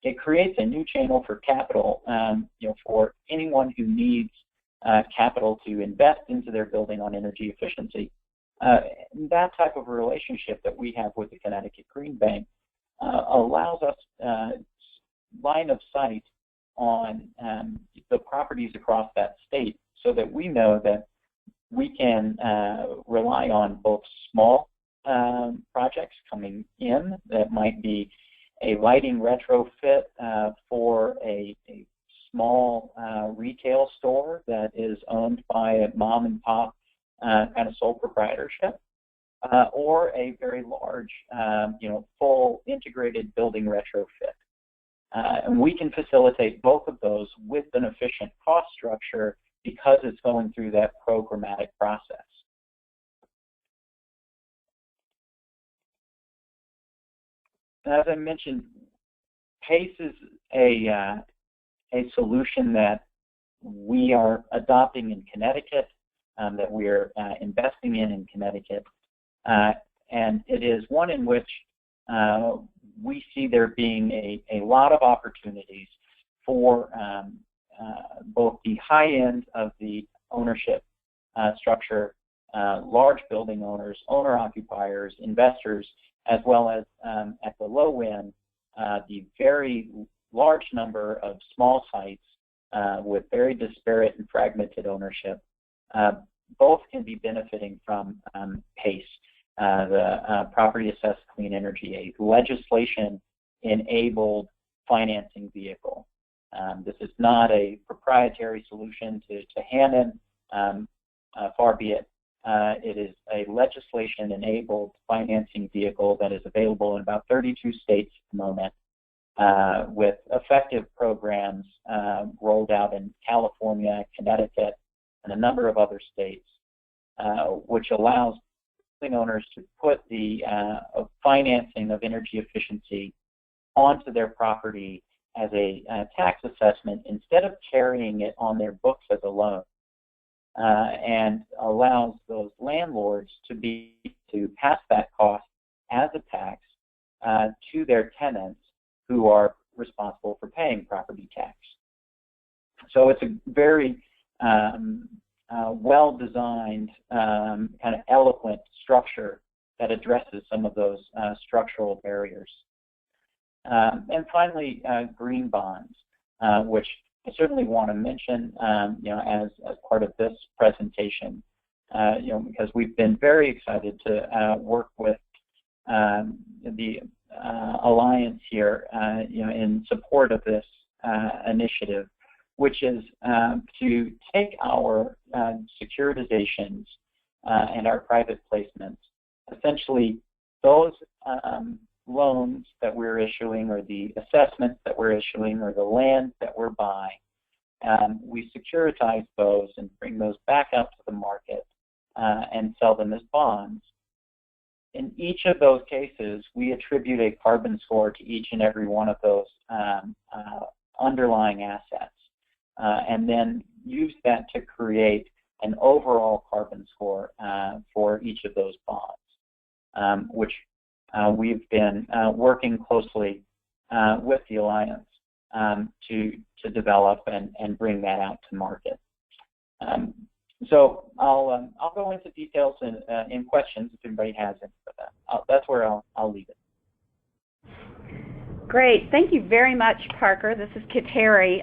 it creates a new channel for capital, for anyone who needs capital to invest into their building on energy efficiency. That type of relationship that we have with the Connecticut Green Bank allows us line of sight on the properties across that state, so that we know that we can rely on both small projects coming in that might be a lighting retrofit for a small retail store that is owned by a mom and pop kind of sole proprietorship, or a very large, full integrated building retrofit. And we can facilitate both of those with an efficient cost structure because it's going through that programmatic process. As I mentioned, PACE is a solution that we are adopting in Connecticut, that we are investing in Connecticut, and it is one in which we see there being a lot of opportunities for both the high end of the ownership structure, large building owners, owner-occupiers, investors, as well as at the low end, the very large number of small sites with very disparate and fragmented ownership. Both can be benefiting from PACE, the Property Assessed Clean Energy, a legislation-enabled financing vehicle. This is not a proprietary solution to Hannon, far be it. It is a legislation-enabled financing vehicle that is available in about 32 states at the moment, with effective programs rolled out in California, Connecticut, and a number of other states, which allows building owners to put the financing of energy efficiency onto their property as a tax assessment instead of carrying it on their books as a loan. and allows those landlords to pass that cost as a tax to their tenants who are responsible for paying property tax. So it's a very well-designed, kind of eloquent structure that addresses some of those structural barriers. And finally, green bonds, which I certainly want to mention, as part of this presentation, because we've been very excited to work with the Alliance here, in support of this initiative, which is to take our securitizations and our private placements, essentially those loans that we're issuing or the assessments that we're issuing or the land that we're buying, we securitize those and bring those back out to the market and sell them as bonds. In each of those cases, we attribute a carbon score to each and every one of those underlying assets, and then use that to create an overall carbon score for each of those bonds, which we've been working closely with the Alliance to develop and bring that out to market. So I'll go into details in questions if anybody has any, but that's where I'll leave it. Great. Thank you very much, Parker. This is Kateri.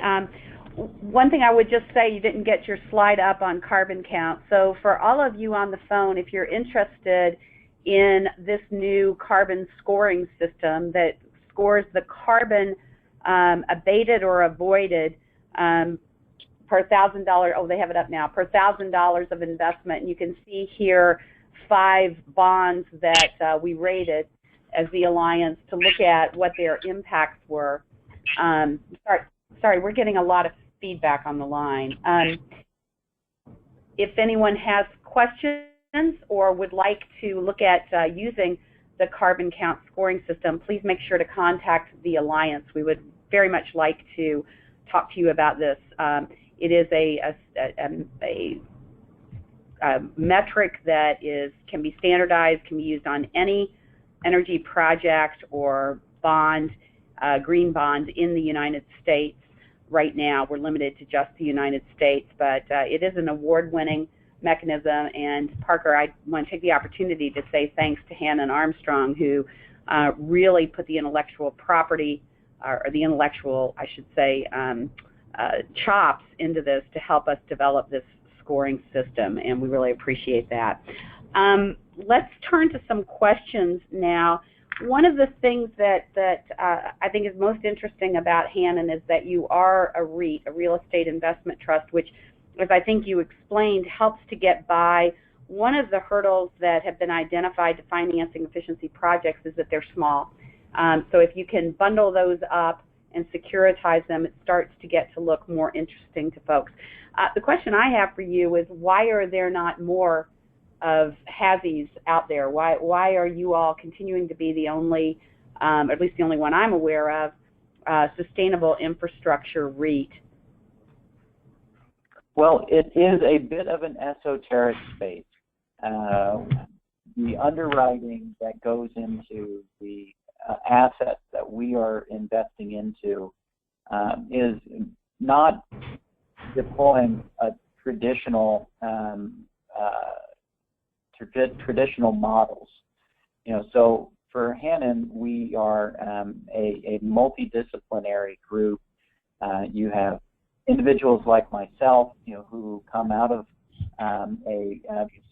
One thing I would just say, you didn't get your slide up on carbon count. So for all of you on the phone, if you're interested in this new carbon scoring system that scores the carbon abated or avoided per $1,000, oh, they have it up now, per $1,000 of investment. And you can see here 5 bonds that we rated as the Alliance to look at what their impacts were. Sorry, we're getting a lot of feedback on the line. If anyone has questions or would like to look at using the carbon count scoring system, please make sure to contact the Alliance. We would very much like to talk to you about this. It is a metric that can be standardized, can be used on any energy project or bond, green bond in the United States. Right now, we're limited to just the United States, but it is an award-winning mechanism. And Parker, I want to take the opportunity to say thanks to Hannon Armstrong, who really put the intellectual property, or the intellectual, I should say, chops into this to help us develop this scoring system, and we really appreciate that. Let's turn to some questions now. One of the things that I think is most interesting about Hannon is that you are a REIT, a real estate investment trust, which, as I think you explained, helps to get by. One of the hurdles that have been identified to financing efficiency projects is that they're small. So if you can bundle those up and securitize them, it starts to get to look more interesting to folks. The question I have for you is, why are there not more of HASIs out there? Why are you all continuing to be the only, or at least the only one I'm aware of, sustainable infrastructure REIT? Well, it is a bit of an esoteric space. The underwriting that goes into the assets that we are investing into is not deploying a traditional traditional models. So for Hannon, we are a multidisciplinary group. You have individuals like myself, who come out of a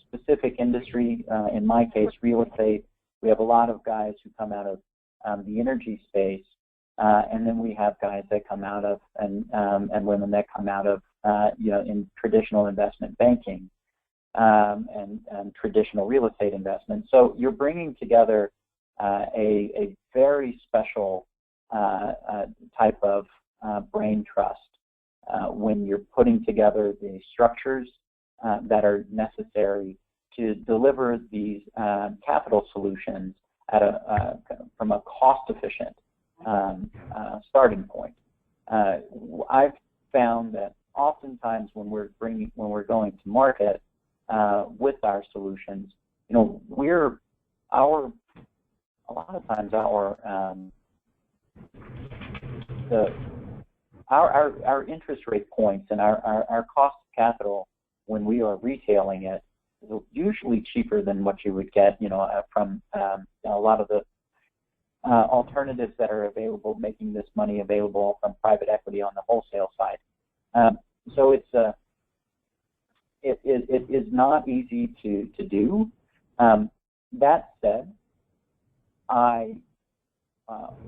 specific industry. In my case, real estate. We have a lot of guys who come out of the energy space, and then we have guys that come out of and women that come out of in traditional investment banking. And traditional real estate investment. So you're bringing together a very special type of brain trust when you're putting together the structures that are necessary to deliver these capital solutions at from a cost-efficient starting point. I've found that oftentimes when we're going to market with our solutions, a lot of times our interest rate points and our cost of capital when we are retailing it is usually cheaper than what you would get, from a lot of the alternatives that are available, making this money available from private equity on the wholesale side. So it is not easy to do. That said, I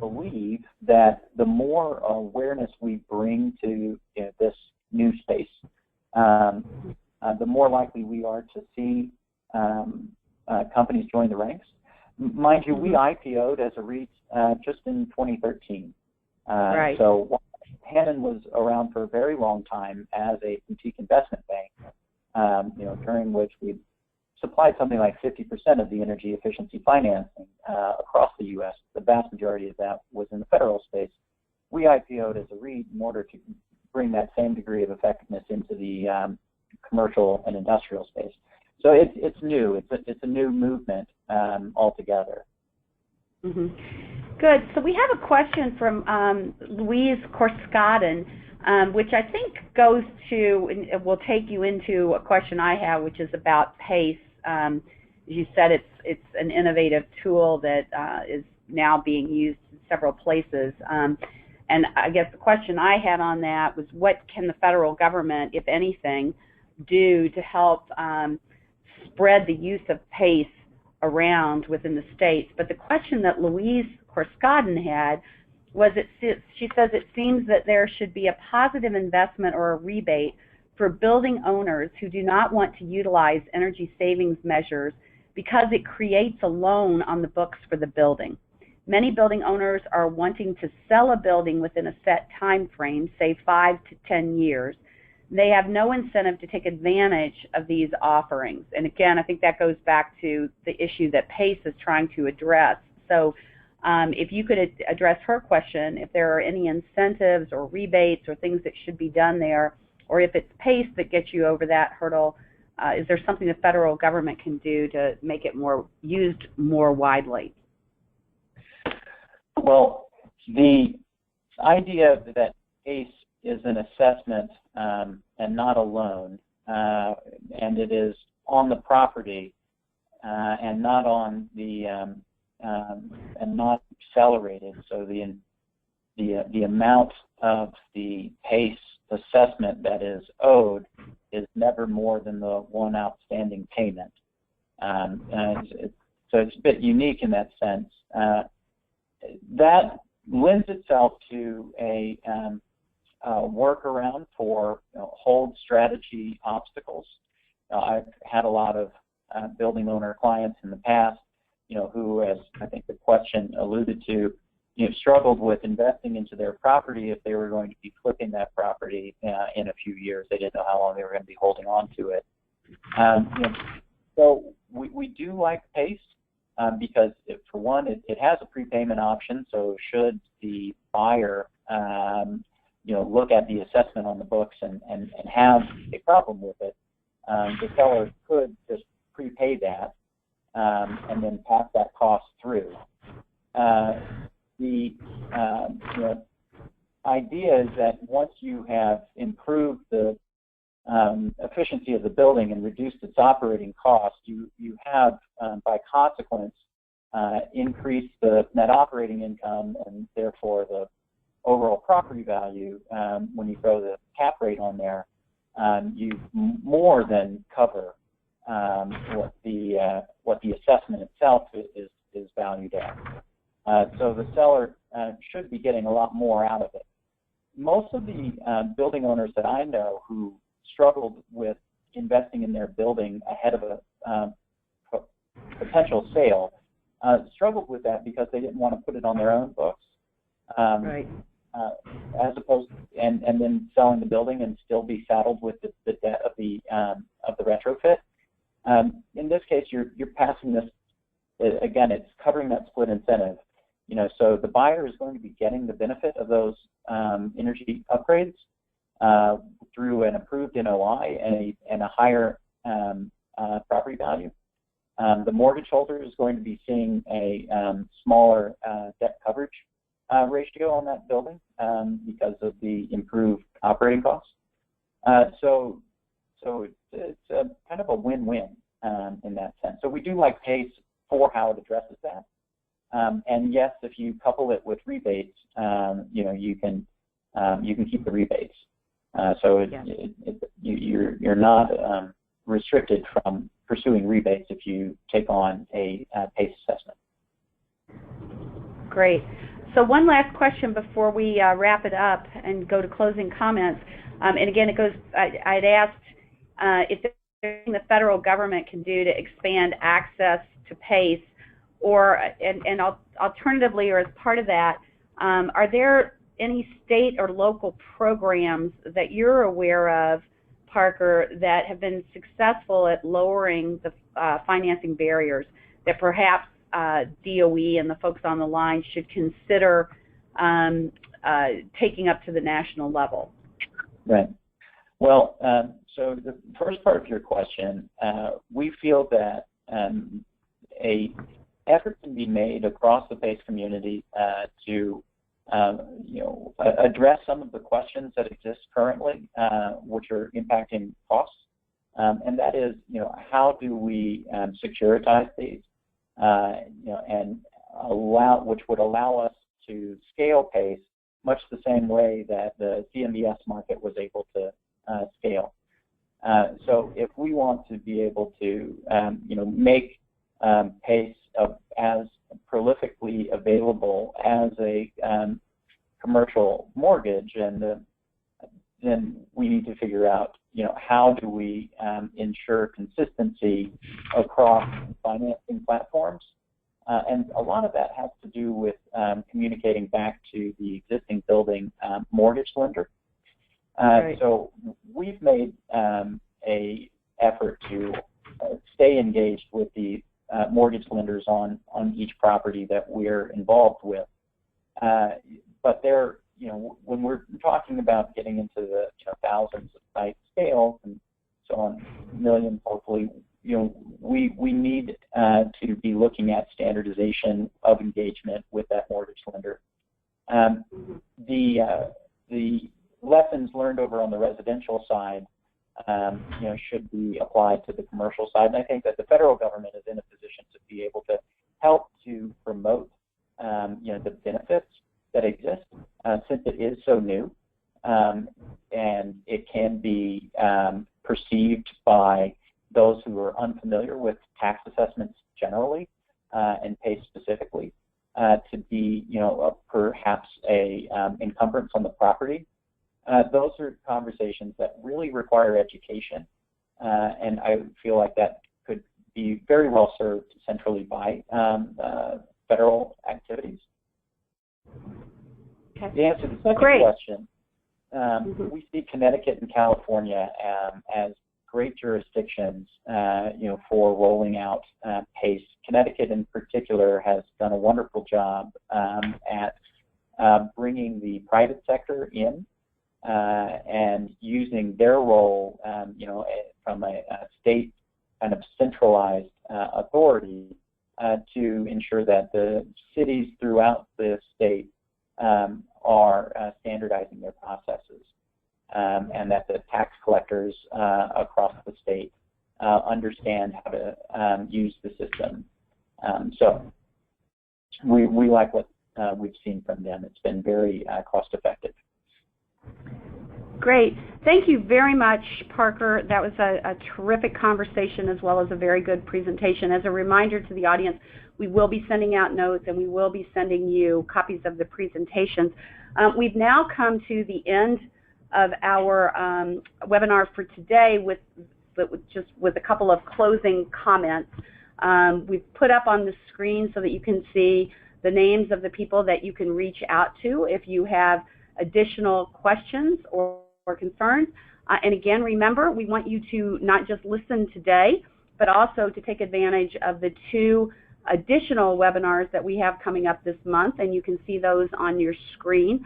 believe that the more awareness we bring to this new space, the more likely we are to see companies join the ranks. Mind you, we IPO'd as a REIT just in 2013. Right. So Hannon was around for a very long time as a boutique investment bank, during which we supplied something like 50% of the energy efficiency financing across the U.S. The vast majority of that was in the federal space. We IPO'd as a REIT in order to bring that same degree of effectiveness into the commercial and industrial space. So it's new. It's a new movement altogether. Mm-hmm. Good. So we have a question from Louise Korskaden, which I think goes to, and will take you into a question I have, which is about PACE. As you said, it's an innovative tool that is now being used in several places. And I guess the question I had on that was, what can the federal government, if anything, do to help spread the use of PACE around within the states? But the question that Louise Korskaden had was, she says it seems that there should be a positive investment or a rebate for building owners who do not want to utilize energy savings measures because it creates a loan on the books for the building. Many building owners are wanting to sell a building within a set time frame, say 5 to 10 years. They have no incentive to take advantage of these offerings. And again, I think that goes back to the issue that PACE is trying to address. So if you could address her question, if there are any incentives or rebates or things that should be done there, or if it's PACE that gets you over that hurdle, is there something the federal government can do to make it used more widely? Well, the idea that PACE is an assessment and not a loan, and it is on the property and not on the and not accelerated. So the amount of the PACE assessment that is owed is never more than the one outstanding payment. So it's a bit unique in that sense. That lends itself to a workaround for hold strategy obstacles. I've had a lot of building owner clients in the past, who, as I think the question alluded to, struggled with investing into their property if they were going to be flipping that property in a few years. They didn't know how long they were going to be holding on to it. So we do like PACE because, for one, it has a prepayment option. So should the buyer look at the assessment on the books and have a problem with it, the seller could just prepay that and then pass that cost through. The idea is that once you have improved the efficiency of the building and reduced its operating costs, you have, by consequence, increased the net operating income and therefore the overall property value. When you throw the cap rate on there, you more than cover what the assessment itself is valued at. So the seller should be getting a lot more out of it. Most of the building owners that I know who struggled with investing in their building ahead of a potential sale struggled with that because they didn't want to put it on their own books. Right. As opposed to, and then selling the building and still be saddled with the debt of the retrofit. In this case, you're passing this. Again, it's covering that split incentive. So the buyer is going to be getting the benefit of those energy upgrades, through an approved NOI and a higher property value. The mortgage holder is going to be seeing a smaller debt coverage ratio on that building because of the improved operating costs. So it's a kind of a win-win in that sense. So we do like PACE for how it addresses that. And yes, if you couple it with rebates, you can keep the rebates. So you're not restricted from pursuing rebates if you take on a PACE assessment. Great. So one last question before we wrap it up and go to closing comments. And again, I'd asked if there's anything the federal government can do to expand access to PACE, and alternatively, or as part of that, are there any state or local programs that you're aware of, Parker, that have been successful at lowering the financing barriers that perhaps DOE and the folks on the line should consider taking up to the national level? Right. Well, so the first part of your question, we feel that a effort can be made across the PACE community to address some of the questions that exist currently, which are impacting costs, and that is, how do we securitize these, and which would allow us to scale PACE much the same way that the CMBS market was able to scale. So if we want to be able to, make PACE as prolifically available as a commercial mortgage, and then we need to figure out, how do we ensure consistency across financing platforms, and a lot of that has to do with communicating back to the existing building mortgage lender. Right. So we've made a effort to stay engaged with the mortgage lenders on each property that we're involved with. But they're, when we're talking about getting into the thousands of site scales and so on, millions hopefully, we need to be looking at standardization of engagement with that mortgage lender. The lessons learned over on the residential side, should be applied to the commercial side. And I think that the federal government is in a position to be able to help to promote, the benefits that exist, since it is so new, and it can be perceived by those who are unfamiliar with tax assessments generally, and PACE specifically, to be, perhaps a encumbrance on the property. Those are conversations that really require education, and I feel like that could be very well served centrally by federal activities. Okay. To answer the second question, we see Connecticut and California as great jurisdictions, for rolling out PACE. Connecticut in particular has done a wonderful job at bringing the private sector in, and using their role, from a state kind of centralized authority to ensure that the cities throughout the state are standardizing their processes, and that the tax collectors across the state understand how to use the system. So we like what we've seen from them. It's been very cost effective. Great. Thank you very much, Parker. That was a terrific conversation as well as a very good presentation. As a reminder to the audience, we will be sending out notes and we will be sending you copies of the presentations. We've now come to the end of our webinar for today with a couple of closing comments. We've put up on the screen so that you can see the names of the people that you can reach out to if you have additional questions or concerns. And again, remember, we want you to not just listen today, but also to take advantage of the 2 additional webinars that we have coming up this month, and you can see those on your screen.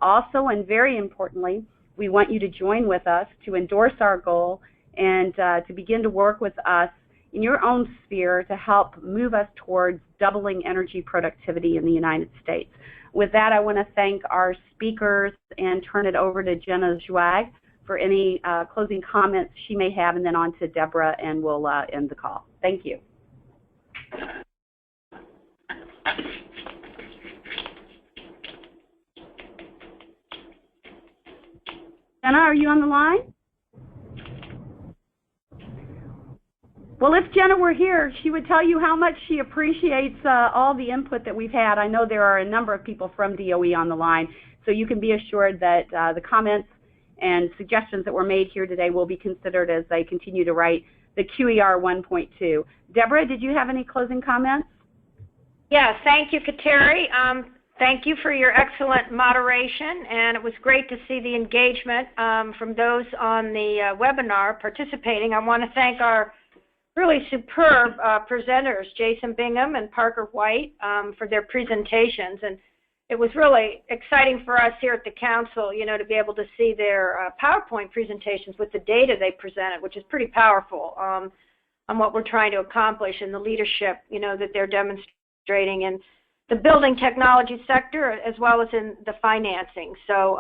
Also, and very importantly, We want you to join with us to endorse our goal and to begin to work with us in your own sphere to help move us towards doubling energy productivity in the United States. With that, I want to thank our speakers and turn it over to Jenna Zwag for any closing comments she may have, and then on to Deborah, and we'll end the call. Thank you. Jenna, are you on the line? Well, if Jenna were here, she would tell you how much she appreciates all the input that we've had. I know there are a number of people from DOE on the line, so you can be assured that the comments and suggestions that were made here today will be considered as they continue to write the QER 1.2. Deborah, did you have any closing comments? Yeah, thank you, Kateri. Thank you for your excellent moderation, and it was great to see the engagement from those on the webinar participating. I want to thank our really superb presenters, Jason Bingham and Parker White, for their presentations. And it was really exciting for us here at the Council, you know, to be able to see their PowerPoint presentations with the data they presented, which is pretty powerful on what we're trying to accomplish and the leadership, you know, that they're demonstrating in the building technology sector as well as in the financing. So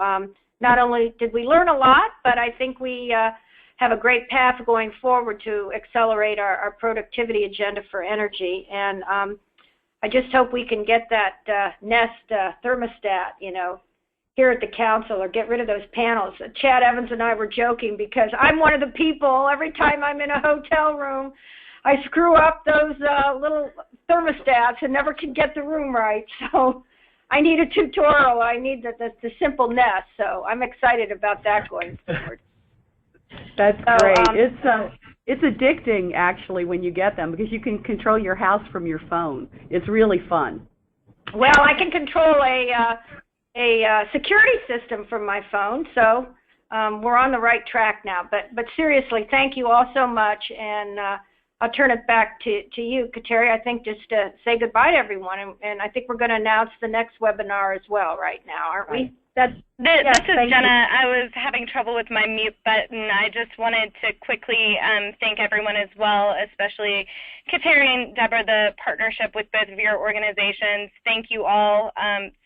not only did we learn a lot, but I think we have a great path going forward to accelerate our productivity agenda for energy. And I just hope we can get that Nest thermostat, you know, here at the Council, or get rid of those panels. Chad Evans and I were joking because I'm one of the people, every time I'm in a hotel room, I screw up those little thermostats and never can get the room right. So I need a tutorial. I need the simple Nest. So I'm excited about that going forward. That's great. It's addicting, actually, when you get them, because you can control your house from your phone. It's really fun. Well, I can control a security system from my phone, so we're on the right track now. But seriously, thank you all so much, and I'll turn it back to you, Kateri, I think, just to say goodbye to everyone, and I think we're going to announce the next webinar as well right now, aren't we? This is Jenna. I was having trouble with my mute button. I just wanted to quickly thank everyone as well, especially Kateri and Deborah, the partnership with both of your organizations. Thank you all,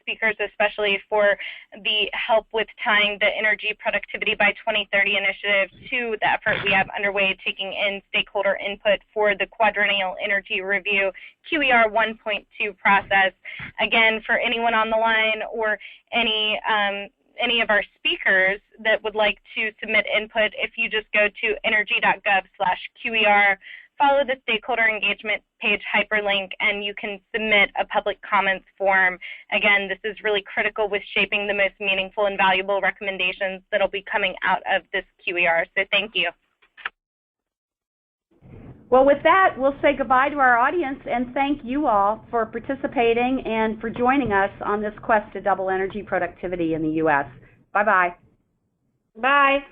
speakers especially, for the help with tying the Energy Productivity by 2030 initiative to the effort we have underway, taking in stakeholder input for the Quadrennial Energy Review QER 1.2 process. Again, for anyone on the line or any of our speakers that would like to submit input, if you just go to energy.gov/QER, follow the stakeholder engagement page hyperlink, and you can submit a public comments form. Again, this is really critical with shaping the most meaningful and valuable recommendations that will be coming out of this QER. So thank you. Well, with that, we'll say goodbye to our audience and thank you all for participating and for joining us on this quest to double energy productivity in the U.S. Bye-bye. Bye.